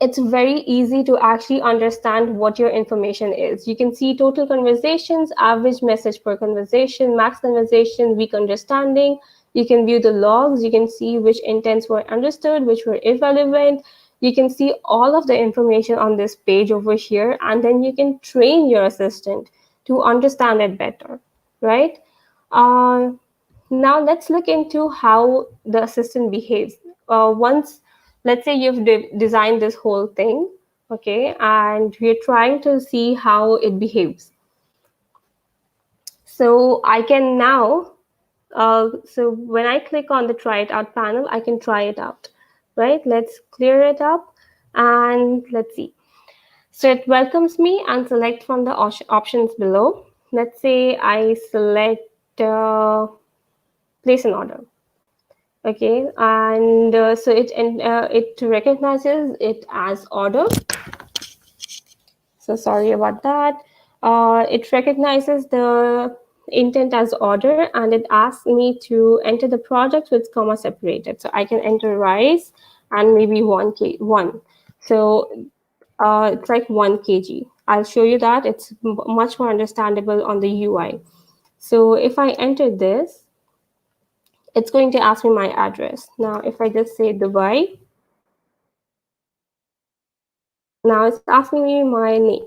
it's very easy to actually understand what your information is. You can see total conversations, average message per conversation, max conversation, weak understanding. You can view the logs. You can see which intents were understood, which were irrelevant. You can see all of the information on this page over here, and then you can train your assistant to understand it better, right? Now let's look into how the assistant behaves. Once, let's say you've designed this whole thing, okay, and we're trying to see how it behaves. So I can now, so when I click on the try it out panel, I can try it out, right? Let's clear it up and let's see. So it welcomes me and select from the options below. Let's say I select place an order. Okay, and so it recognizes it as order. So sorry about that. It recognizes the intent as order, and it asks me to enter the product with comma separated. So I can enter rice and maybe 1. So it's like 1 kg. I'll show you that. It's much more understandable on the UI. So if I enter this, it's going to ask me my address. Now, if I just say Dubai, now it's asking me my name.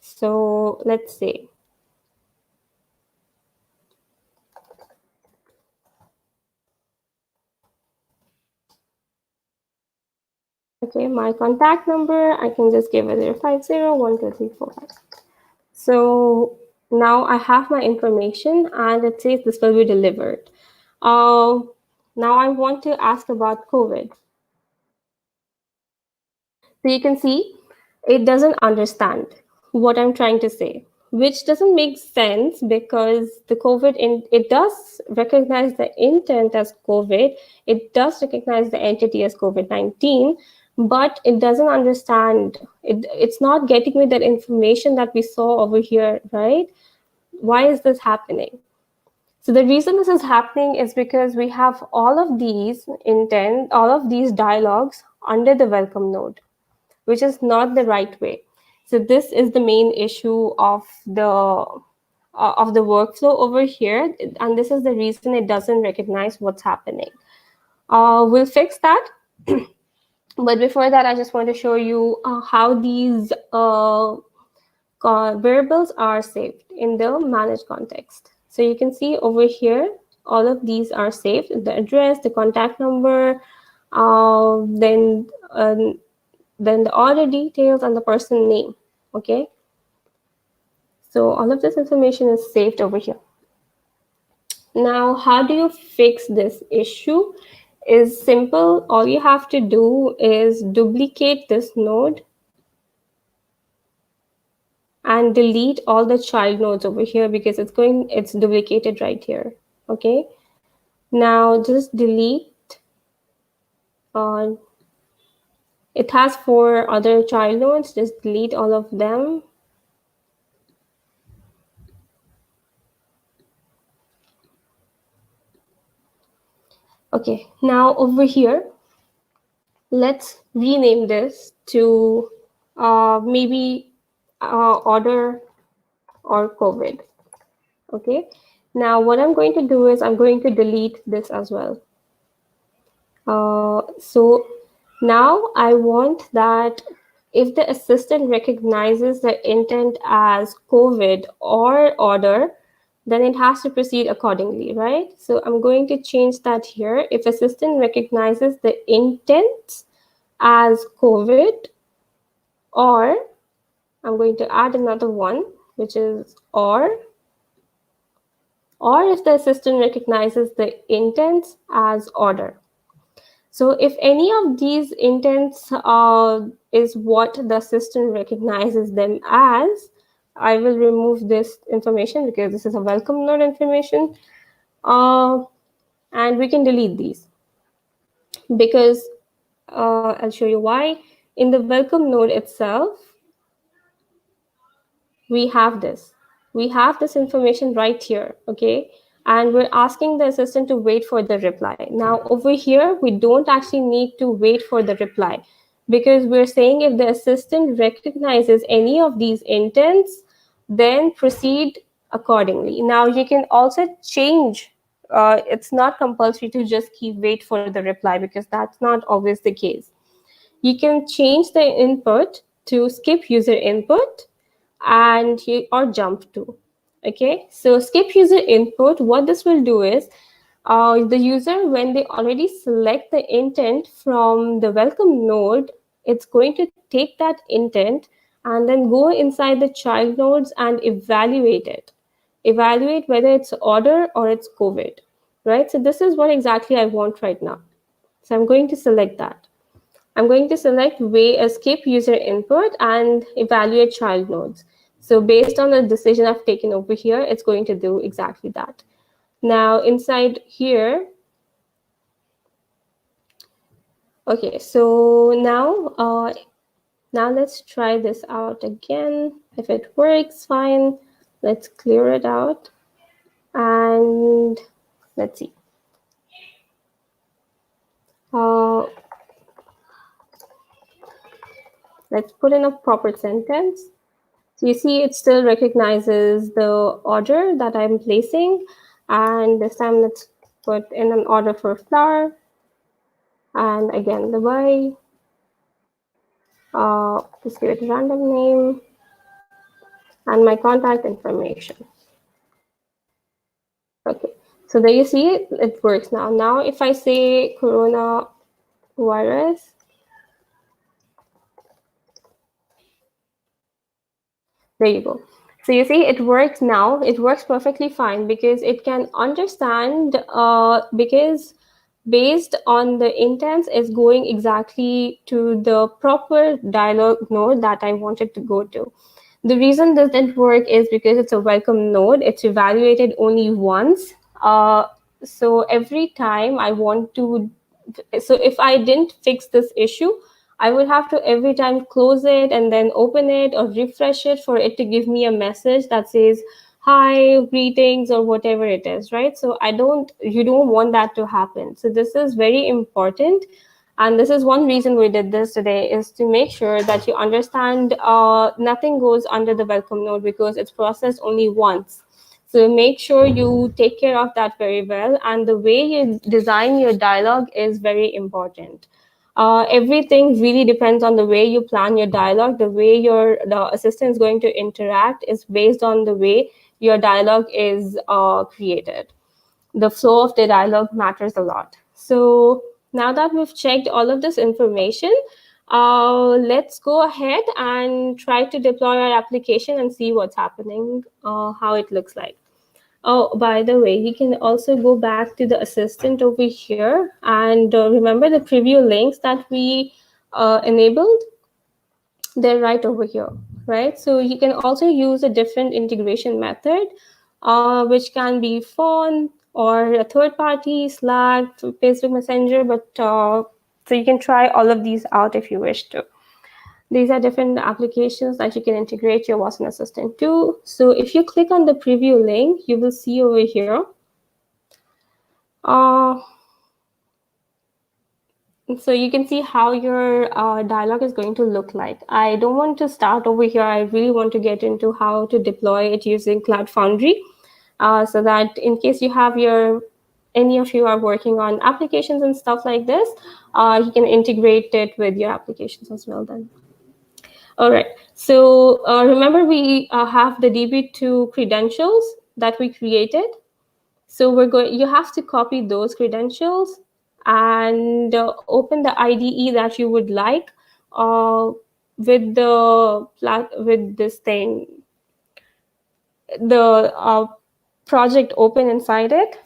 So let's say, okay, my contact number, I can just give it 0501234. So now I have my information and it says this will be delivered. Now I want to ask about COVID. So you can see it doesn't understand what I'm trying to say, which doesn't make sense because the COVID, it does recognize the intent as COVID. It does recognize the entity as COVID-19, but it doesn't understand. It's not getting me that information that we saw over here, right? Why is this happening? So the reason this is happening is because we have all of these all of these dialogues under the welcome node, which is not the right way. So this is the main issue of the workflow over here, and this is the reason it doesn't recognize what's happening. We'll fix that. But before that, I just want to show you how these variables are saved in the manage context. So you can see over here, all of these are saved: the address, the contact number, then the order details and the person name. Okay, so all of this information is saved over here. Now, how do you fix this issue? Is simple. All you have to do is duplicate this node and delete all the child nodes over here because it's duplicated right here. Okay, now just delete. It has 4 other child nodes. Just delete all of them. Okay, now over here, let's rename this to maybe order or COVID. Okay, now what I'm going to do is I'm going to delete this as well. So now I want that if the assistant recognizes the intent as COVID or order, then it has to proceed accordingly, right? So I'm going to change that here. If assistant recognizes the intent as COVID, or I'm going to add another one, which is or if the assistant recognizes the intents as order. So if any of these intents is what the assistant recognizes them as, I will remove this information because this is a welcome node information. And we can delete these because I'll show you why. In the welcome node itself, we have this. We have this information right here, okay? And we're asking the assistant to wait for the reply. Now over here, we don't actually need to wait for the reply because we're saying if the assistant recognizes any of these intents, then proceed accordingly. Now you can also change. It's not compulsory to just wait for the reply because that's not always the case. You can change the input to skip user input or jump to. Okay, so skip user input, what this will do is the user, when they already select the intent from the welcome node, it's going to take that intent and then go inside the child nodes and evaluate whether it's order or it's COVID, right? So this is what exactly I want right now. So I'm going to select that. I'm going to select skip user input and evaluate child nodes. So based on the decision I've taken over here, it's going to do exactly that. Now inside here, okay, so now let's try this out again. If it works, fine. Let's clear it out. And let's see. Let's put in a proper sentence. So you see it still recognizes the order that I'm placing. And this time let's put in an order for flour. And again, the Y. Just give it a random name. And my contact information. Okay, so there you see it works now. Now if I say coronavirus, there you go. So you see it works now. It works perfectly fine because it can understand, because based on the intents is going exactly to the proper dialog node that I wanted to go to. The reason this didn't work is because it's a welcome node. It's evaluated only once. So every time I want to, so if I didn't fix this issue, I would have to every time close it and then open it or refresh it for it to give me a message that says, hi, greetings, or whatever it is, right? So you don't want that to happen. So this is very important. And this is one reason we did this today, is to make sure that you understand nothing goes under the welcome node because it's processed only once. So make sure you take care of that very well. And the way you design your dialogue is very important. Everything really depends on the way you plan your dialogue. The way the assistant is going to interact is based on the way your dialogue is created. The flow of the dialogue matters a lot. So now that we've checked all of this information, let's go ahead and try to deploy our application and see what's happening, how it looks like. Oh, by the way, you can also go back to the assistant over here and remember the preview links that we enabled? They're right over here, right? So you can also use a different integration method, which can be phone or a third party, Slack, Facebook Messenger, but so you can try all of these out if you wish to. These are different applications that you can integrate your Watson Assistant to. So if you click on the preview link, you will see over here. So you can see how your dialogue is going to look like. I don't want to start over here. I really want to get into how to deploy it using Cloud Foundry, so that in case you have any of you are working on applications and stuff like this, you can integrate it with your applications as well then. All right, so remember we have the DB2 credentials that we created. So you have to copy those credentials and open the IDE that you would like with this thing, the project open inside it.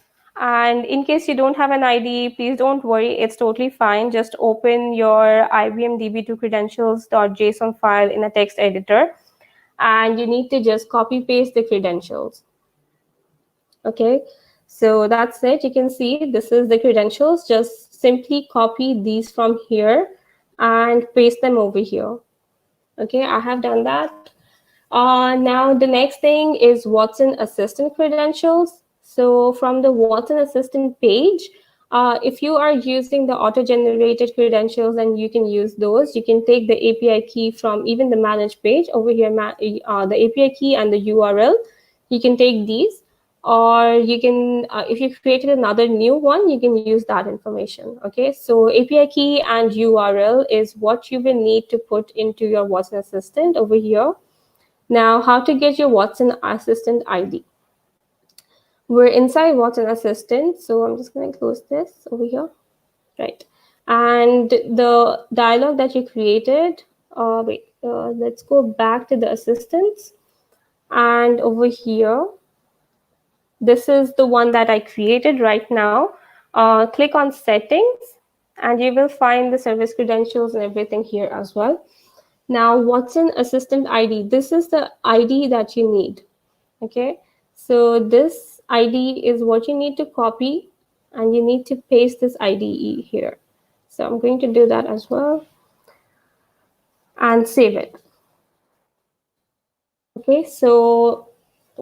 And in case you don't have an IDE, please don't worry, it's totally fine. Just open your IBM DB2 credentials.json file in a text editor, and you need to just copy paste the credentials. Okay, so that's it. You can see this is the credentials. Just simply copy these from here and paste them over here. Okay, I have done that. Now the next thing is Watson Assistant credentials. So from the Watson Assistant page, if you are using the auto-generated credentials, then you can use those. You can take the API key from even the manage page over here, the API key and the URL. You can take these, or you can, if you created another new one, you can use that information. Okay, so API key and URL is what you will need to put into your Watson Assistant over here. Now, how to get your Watson Assistant ID? We're inside Watson Assistant, so I'm just going to close this over here, right? And the dialog that you created, let's go back to the assistants. And over here, this is the one that I created right now. Click on settings, and you will find the service credentials and everything here as well. Now, Watson Assistant ID, this is the ID that you need. Okay, so this ID is what you need to copy, and you need to paste this IDE here. So I'm going to do that as well and save it. Okay, so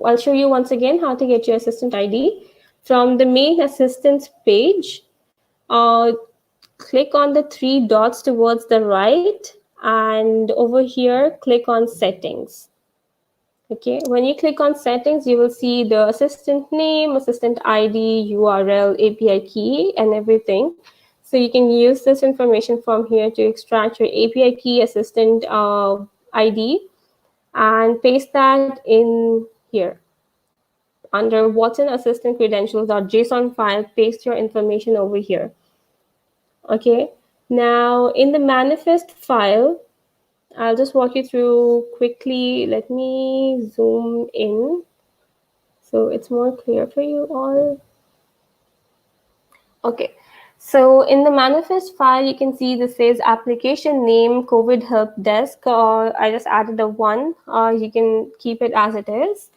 I'll show you once again how to get your assistant ID. From the main assistance page, click on the three dots towards the right, and over here, click on settings. Okay, when you click on settings, you will see the assistant name, assistant ID, URL, API key, and everything. So you can use this information from here to extract your API key, assistant ID, and paste that in here. Under Watson Assistant credentials.json file, paste your information over here. Okay, now in the manifest file, I'll just walk you through quickly. Let me zoom in so it's more clear for you all. Okay, so in the manifest file, you can see this says application name COVID help desk. I just added a one. You can keep it as it is.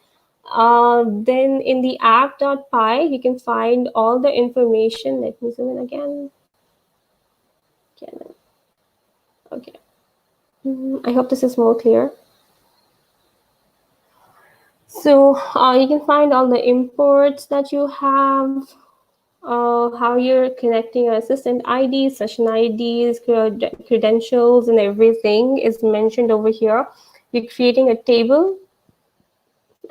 Then in the app.py, you can find all the information. Let me zoom in again. Okay. I hope this is more clear. So you can find all the imports that you have, how you're connecting your assistant IDs, session IDs, credentials, and everything is mentioned over here. You're creating a table,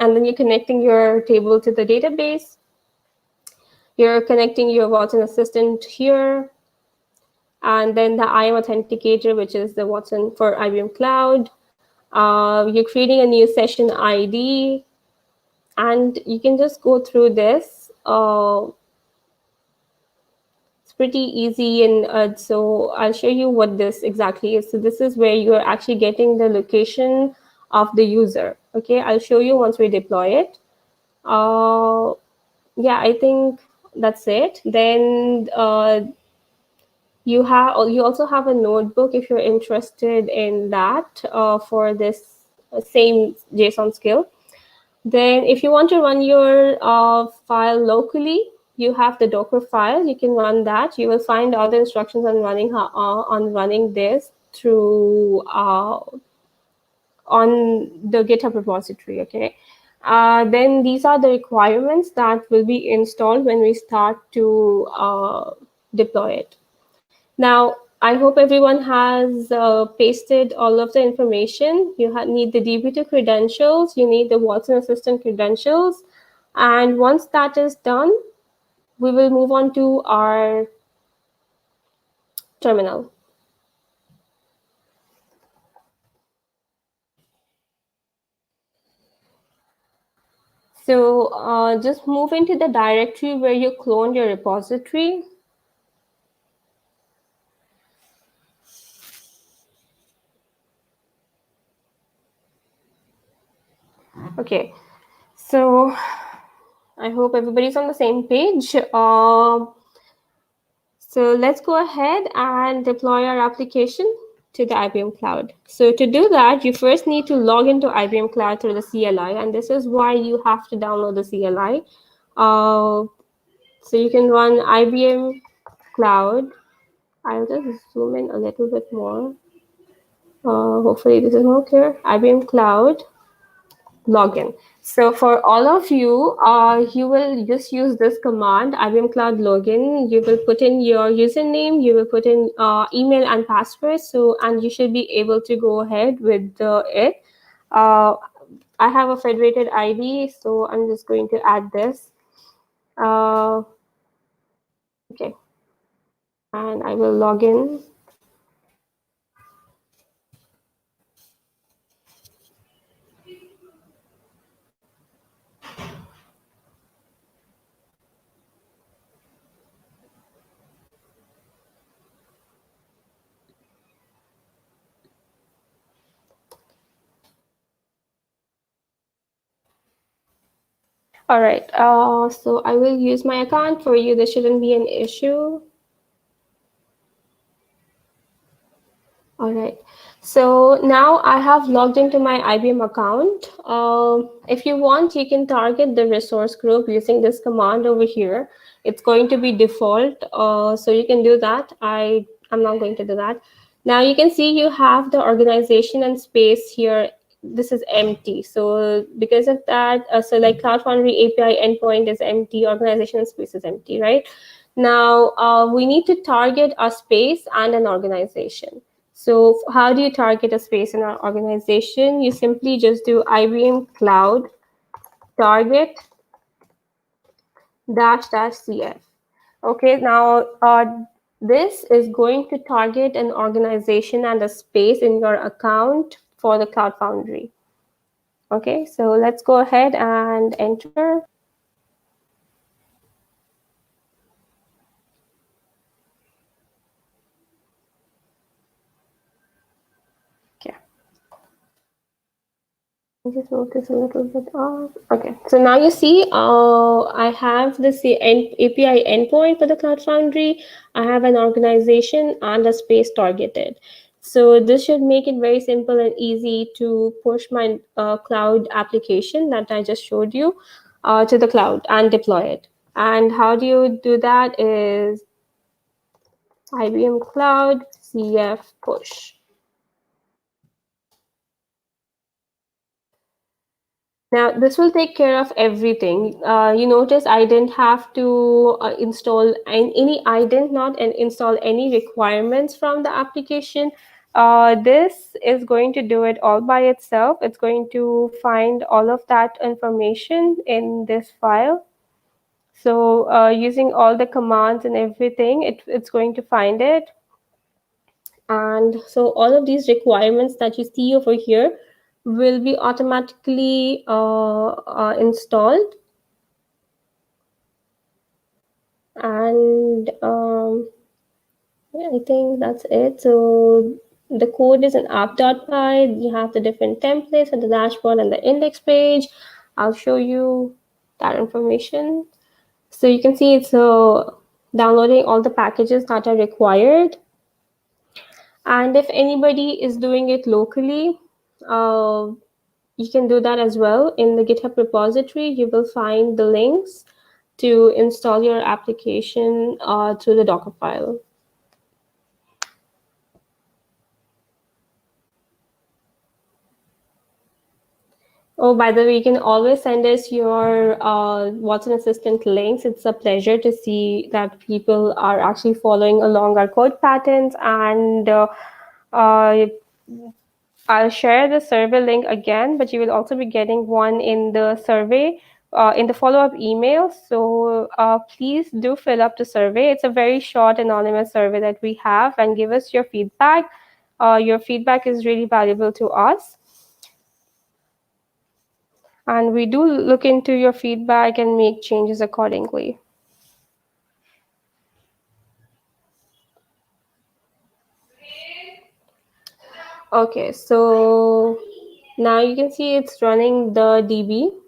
and then you're connecting your table to the database. You're connecting your Watson Assistant here, and then the IAM Authenticator, which is the Watson for IBM Cloud. You're creating a new session ID, and you can just go through this. It's pretty easy, and so I'll show you what this exactly is. So this is where you're actually getting the location of the user. Okay, I'll show you once we deploy it. Yeah, I think that's it. Then you also have a notebook if you're interested in that for this same JSON skill. Then if you want to run your file locally, you have the Docker file. You can run that. You will find all the instructions on running this through on the GitHub repository. Okay. Then these are the requirements that will be installed when we start to deploy it. Now, I hope everyone has pasted all of the information. You need the DB2 credentials, you need the Watson Assistant credentials. And once that is done, we will move on to our terminal. So just move into the directory where you cloned your repository. Okay, so I hope everybody's on the same page. So let's go ahead and deploy our application to the IBM Cloud. So to do that, you first need to log into IBM Cloud through the CLI, and this is why you have to download the CLI. So you can run IBM Cloud. I'll just zoom in a little bit more. Hopefully this is more clear. IBM Cloud login. So for all of you, you will just use this command, IBM Cloud login. You will put in your username, you will put in email and password. So, and you should be able to go ahead with it. I have a federated ID, so I'm just going to add this. Okay, and I will log in. All right, so I will use my account for you. There shouldn't be an issue. All right, so now I have logged into my IBM account. If you want, you can target the resource group using this command over here. It's going to be default, so you can do that. I'm not going to do that. Now you can see you have the organization and space here this is empty. So because of that, so like Cloud Foundry API endpoint is empty, organization space is empty, right? Now we need to target a space and an organization. So how do you target a space in our organization? You simply just do IBM Cloud target --cf. Okay, now this is going to target an organization and a space in your account for the Cloud Foundry. Okay, so let's go ahead and enter. Okay. Just move this a little bit off. Okay, so now you see I have this API endpoint for the Cloud Foundry. I have an organization and a space targeted. So this should make it very simple and easy to push my cloud application that I just showed you to the cloud and deploy it. And how do you do that is IBM Cloud CF push. Now, this will take care of everything. You notice I didn't have to install I did not install any requirements from the application. This is going to do it all by itself. It's going to find all of that information in this file. So using all the commands and everything, it's going to find it. And so all of these requirements that you see over here will be automatically installed. And yeah, I think that's it. So the code is in app.py. You have the different templates for the dashboard and the index page. I'll show you that information. So you can see it's downloading all the packages that are required. And if anybody is doing it locally, you can do that as well. In the GitHub repository, you will find the links to install your application through the Docker file. Oh, by the way, you can always send us your Watson Assistant links. It's a pleasure to see that people are actually following along our code patterns. And I'll share the survey link again, but you will also be getting one in the survey, in the follow-up email. So please do fill up the survey. It's a very short anonymous survey that we have, and give us your feedback. Your feedback is really valuable to us. And we do look into your feedback and make changes accordingly. Okay, so now you can see it's running the DB.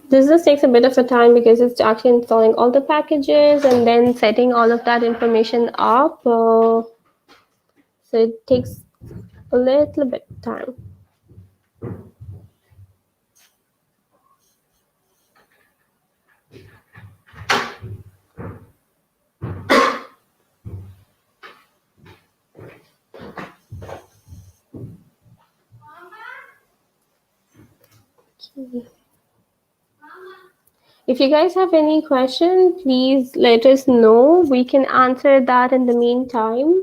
This just takes a bit of a time because it's actually installing all the packages and then setting all of that information up. So it takes a little bit of time. Okay. If you guys have any questions, please let us know. We can answer that in the meantime.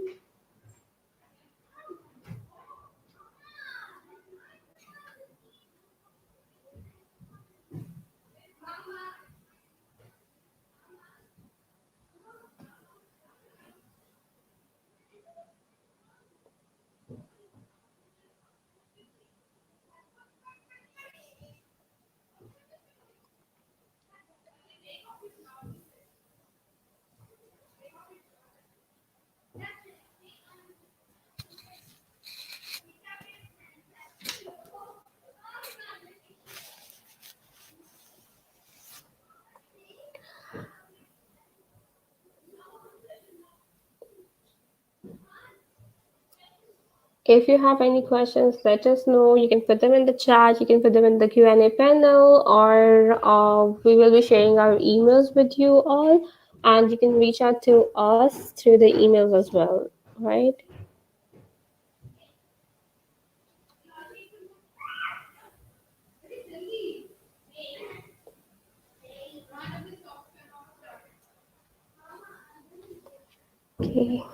If you have any questions, let us know. You can put them in the chat, you can put them in the Q&A panel, or we will be sharing our emails with you all, and you can reach out to us through the emails as well, right? Okay.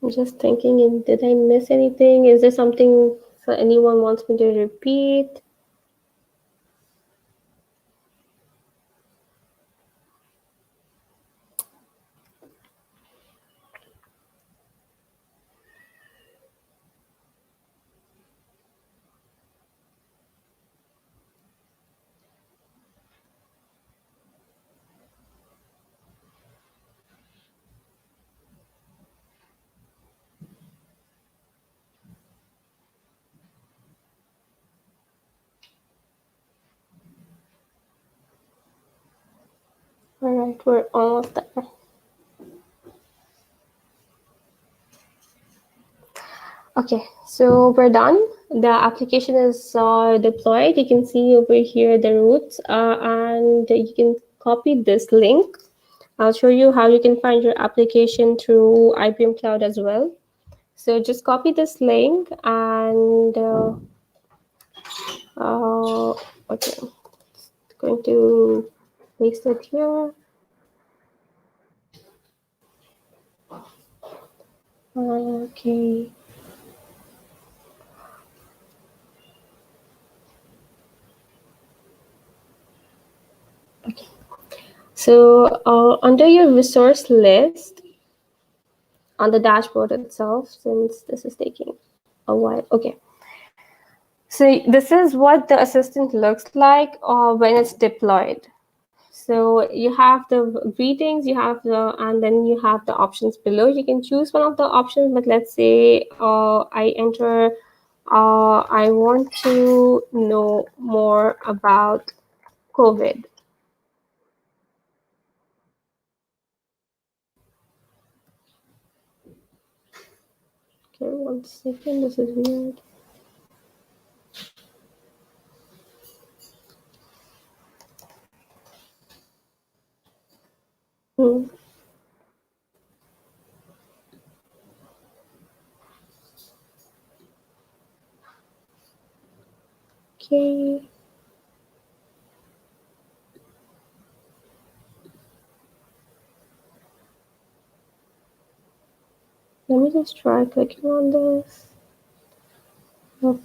I'm just thinking, did I miss anything? Is there something anyone wants me to repeat? All right, we're almost there. Okay, so we're done. The application is deployed. You can see over here the roots, and you can copy this link. I'll show you how you can find your application through IBM Cloud as well. So just copy this link and okay, going to paste it here. Okay. Okay. So under your resource list on the dashboard itself, since this is taking a while, okay. So this is what the assistant looks like when it's deployed. So you have the greetings, you have and then you have the options below. You can choose one of the options, but let's say I enter, I want to know more about COVID. Okay, 1 second, this is weird. Okay. Let me just try clicking on this. Oh.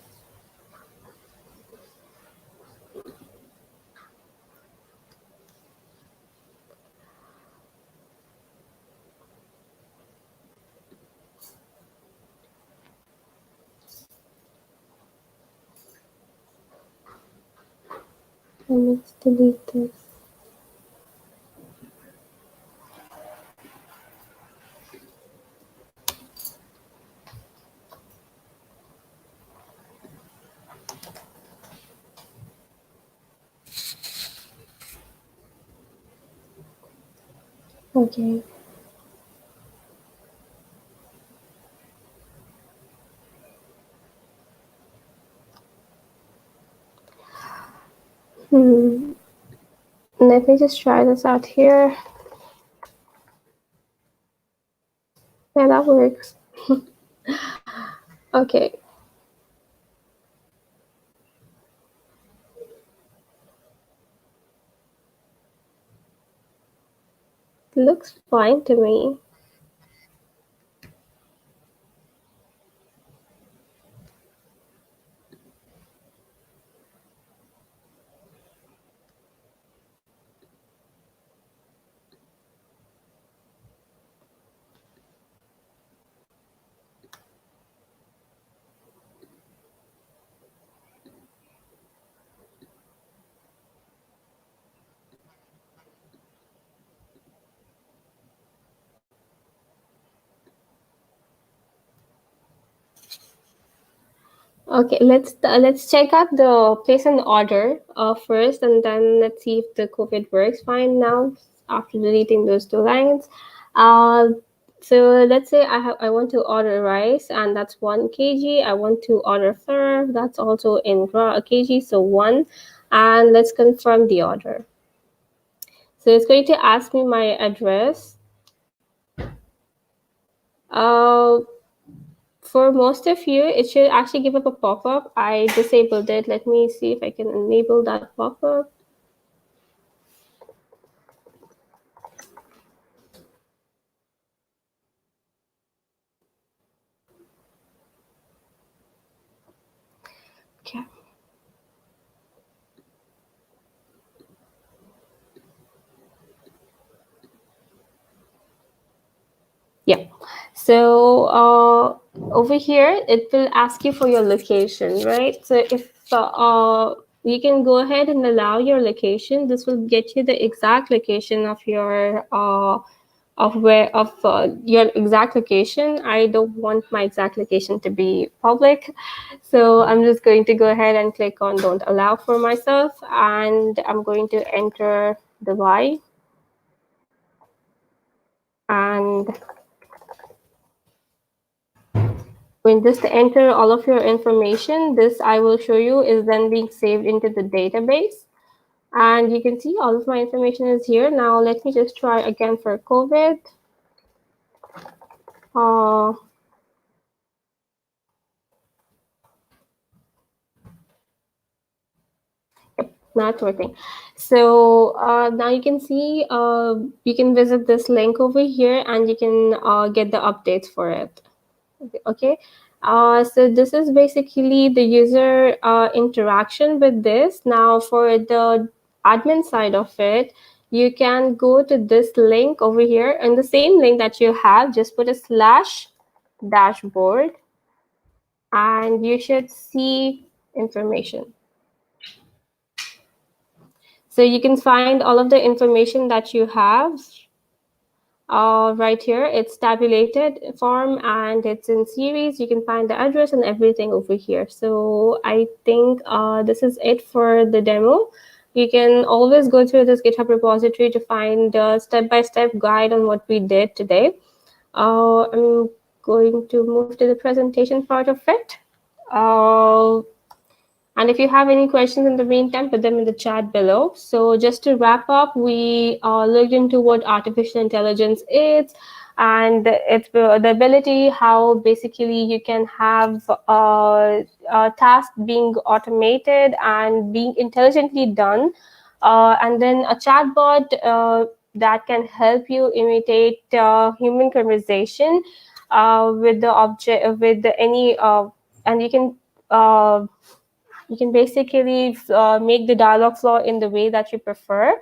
Let's delete this. Okay. Let me just try this out here. Yeah, that works. Okay. Looks fine to me. Okay, let's check out the place an order first, and then let's see if the COVID works fine now after deleting those two lines. Uh, so let's say I want to order rice, and that's 1 kg. I want to order fur, that's also in kg, so 1. And let's confirm the order. So it's going to ask me my address. Uh, For most of you, it should actually give up a pop-up. I disabled it. Let me see if I can enable that pop-up. Okay. Yeah. So over here, it will ask you for your location, right? So if you can go ahead and allow your location, this will get you the exact location of your your exact location. I don't want my exact location to be public, so I'm just going to go ahead and click on don't allow for myself, and I'm going to enter the Y. And when just enter all of your information, this I will show you is then being saved into the database. And you can see all of my information is here. Now let me just try again for COVID. Not working. So now you can see you can visit this link over here, and you can get the updates for it. Okay. So this is basically the user interaction with this. Now for the admin side of it, you can go to this link over here, and the same link that you have, just put a /dashboard, and you should see information. So you can find all of the information that you have right here. It's tabulated form and it's in series. You can find the address and everything over here. So I think this is it for the demo. You can always go through this GitHub repository to find a step-by-step guide on what we did today. I'm going to move to the presentation part of it. And if you have any questions in the meantime, put them in the chat below. So just to wrap up, we looked into what artificial intelligence is, and it's the ability how basically you can have tasks being automated and being intelligently done. And then a chatbot that can help you imitate human conversation with the object, with any, and you can basically make the dialogue flow in the way that you prefer.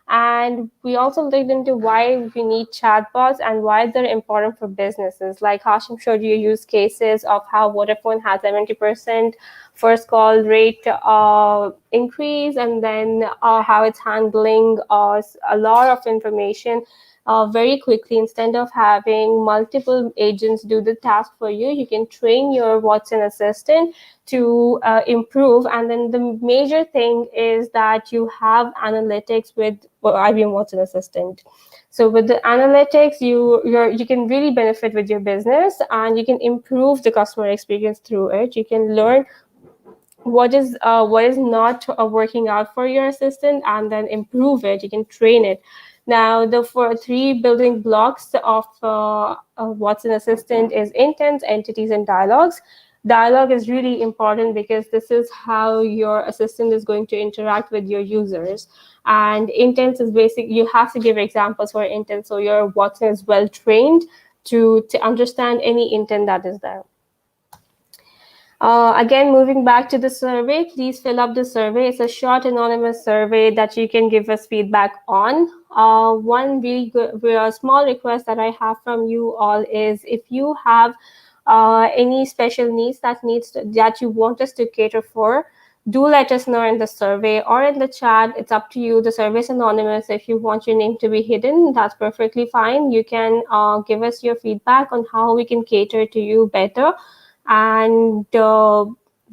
And we also looked into why we need chatbots and why they're important for businesses. Like Hashim showed you use cases of how Vodafone has 70% first call rate increase, and then how it's handling a lot of information very quickly. Instead of having multiple agents do the task for you, you can train your Watson Assistant to improve. And then the major thing is that you have analytics with IBM Watson Assistant. So with the analytics, you can really benefit with your business, and you can improve the customer experience through it. You can learn what is not working out for your assistant, and then improve it. You can train it. Now, the 3 building blocks of Watson Assistant is intents, entities, and dialogues. Dialogue is really important because this is how your assistant is going to interact with your users. And intents is basic. You have to give examples for intent, so your Watson is well trained to understand any intent that is there. Again, moving back to the survey, please fill up the survey. It's a short anonymous survey that you can give us feedback on. One really good, small request that I have from you all is, if you have any special needs that you want us to cater for, do let us know in the survey or in the chat. It's up to you. The survey is anonymous. If you want your name to be hidden, that's perfectly fine. You can give us your feedback on how we can cater to you better. And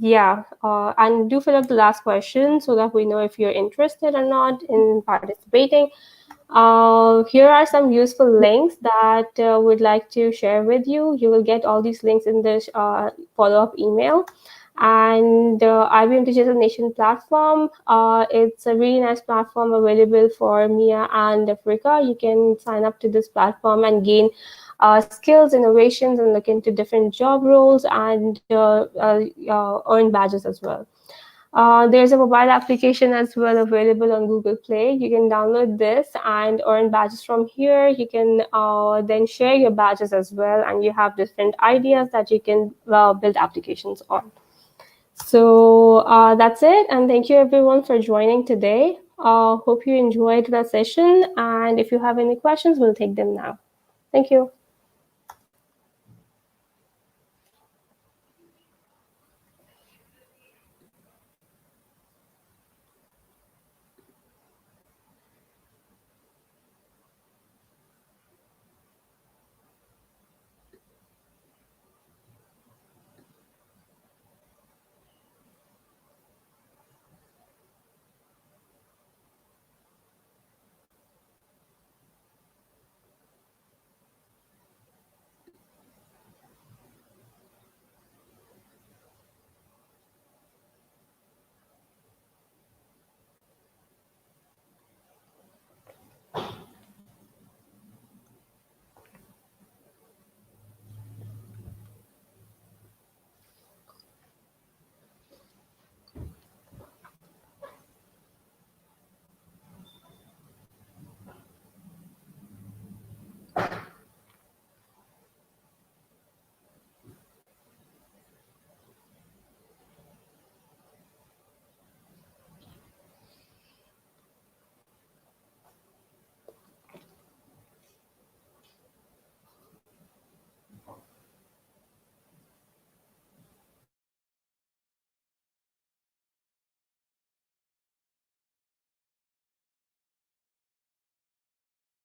Yeah, and do fill up the last question so that we know if you're interested or not in participating. Here are some useful links that we'd like to share with you. You will get all these links in this follow-up email. And IBM Digital Nation platform, it's a really nice platform available for MEA and Africa. You can sign up to this platform and gain skills, innovations, and look into different job roles and earn badges as well. There's a mobile application as well available on Google Play. You can download this and earn badges from here. You can then share your badges as well, and you have different ideas that you can build applications on. So that's it, and thank you everyone for joining today. Hope you enjoyed the session, and if you have any questions, we'll take them now. Thank you.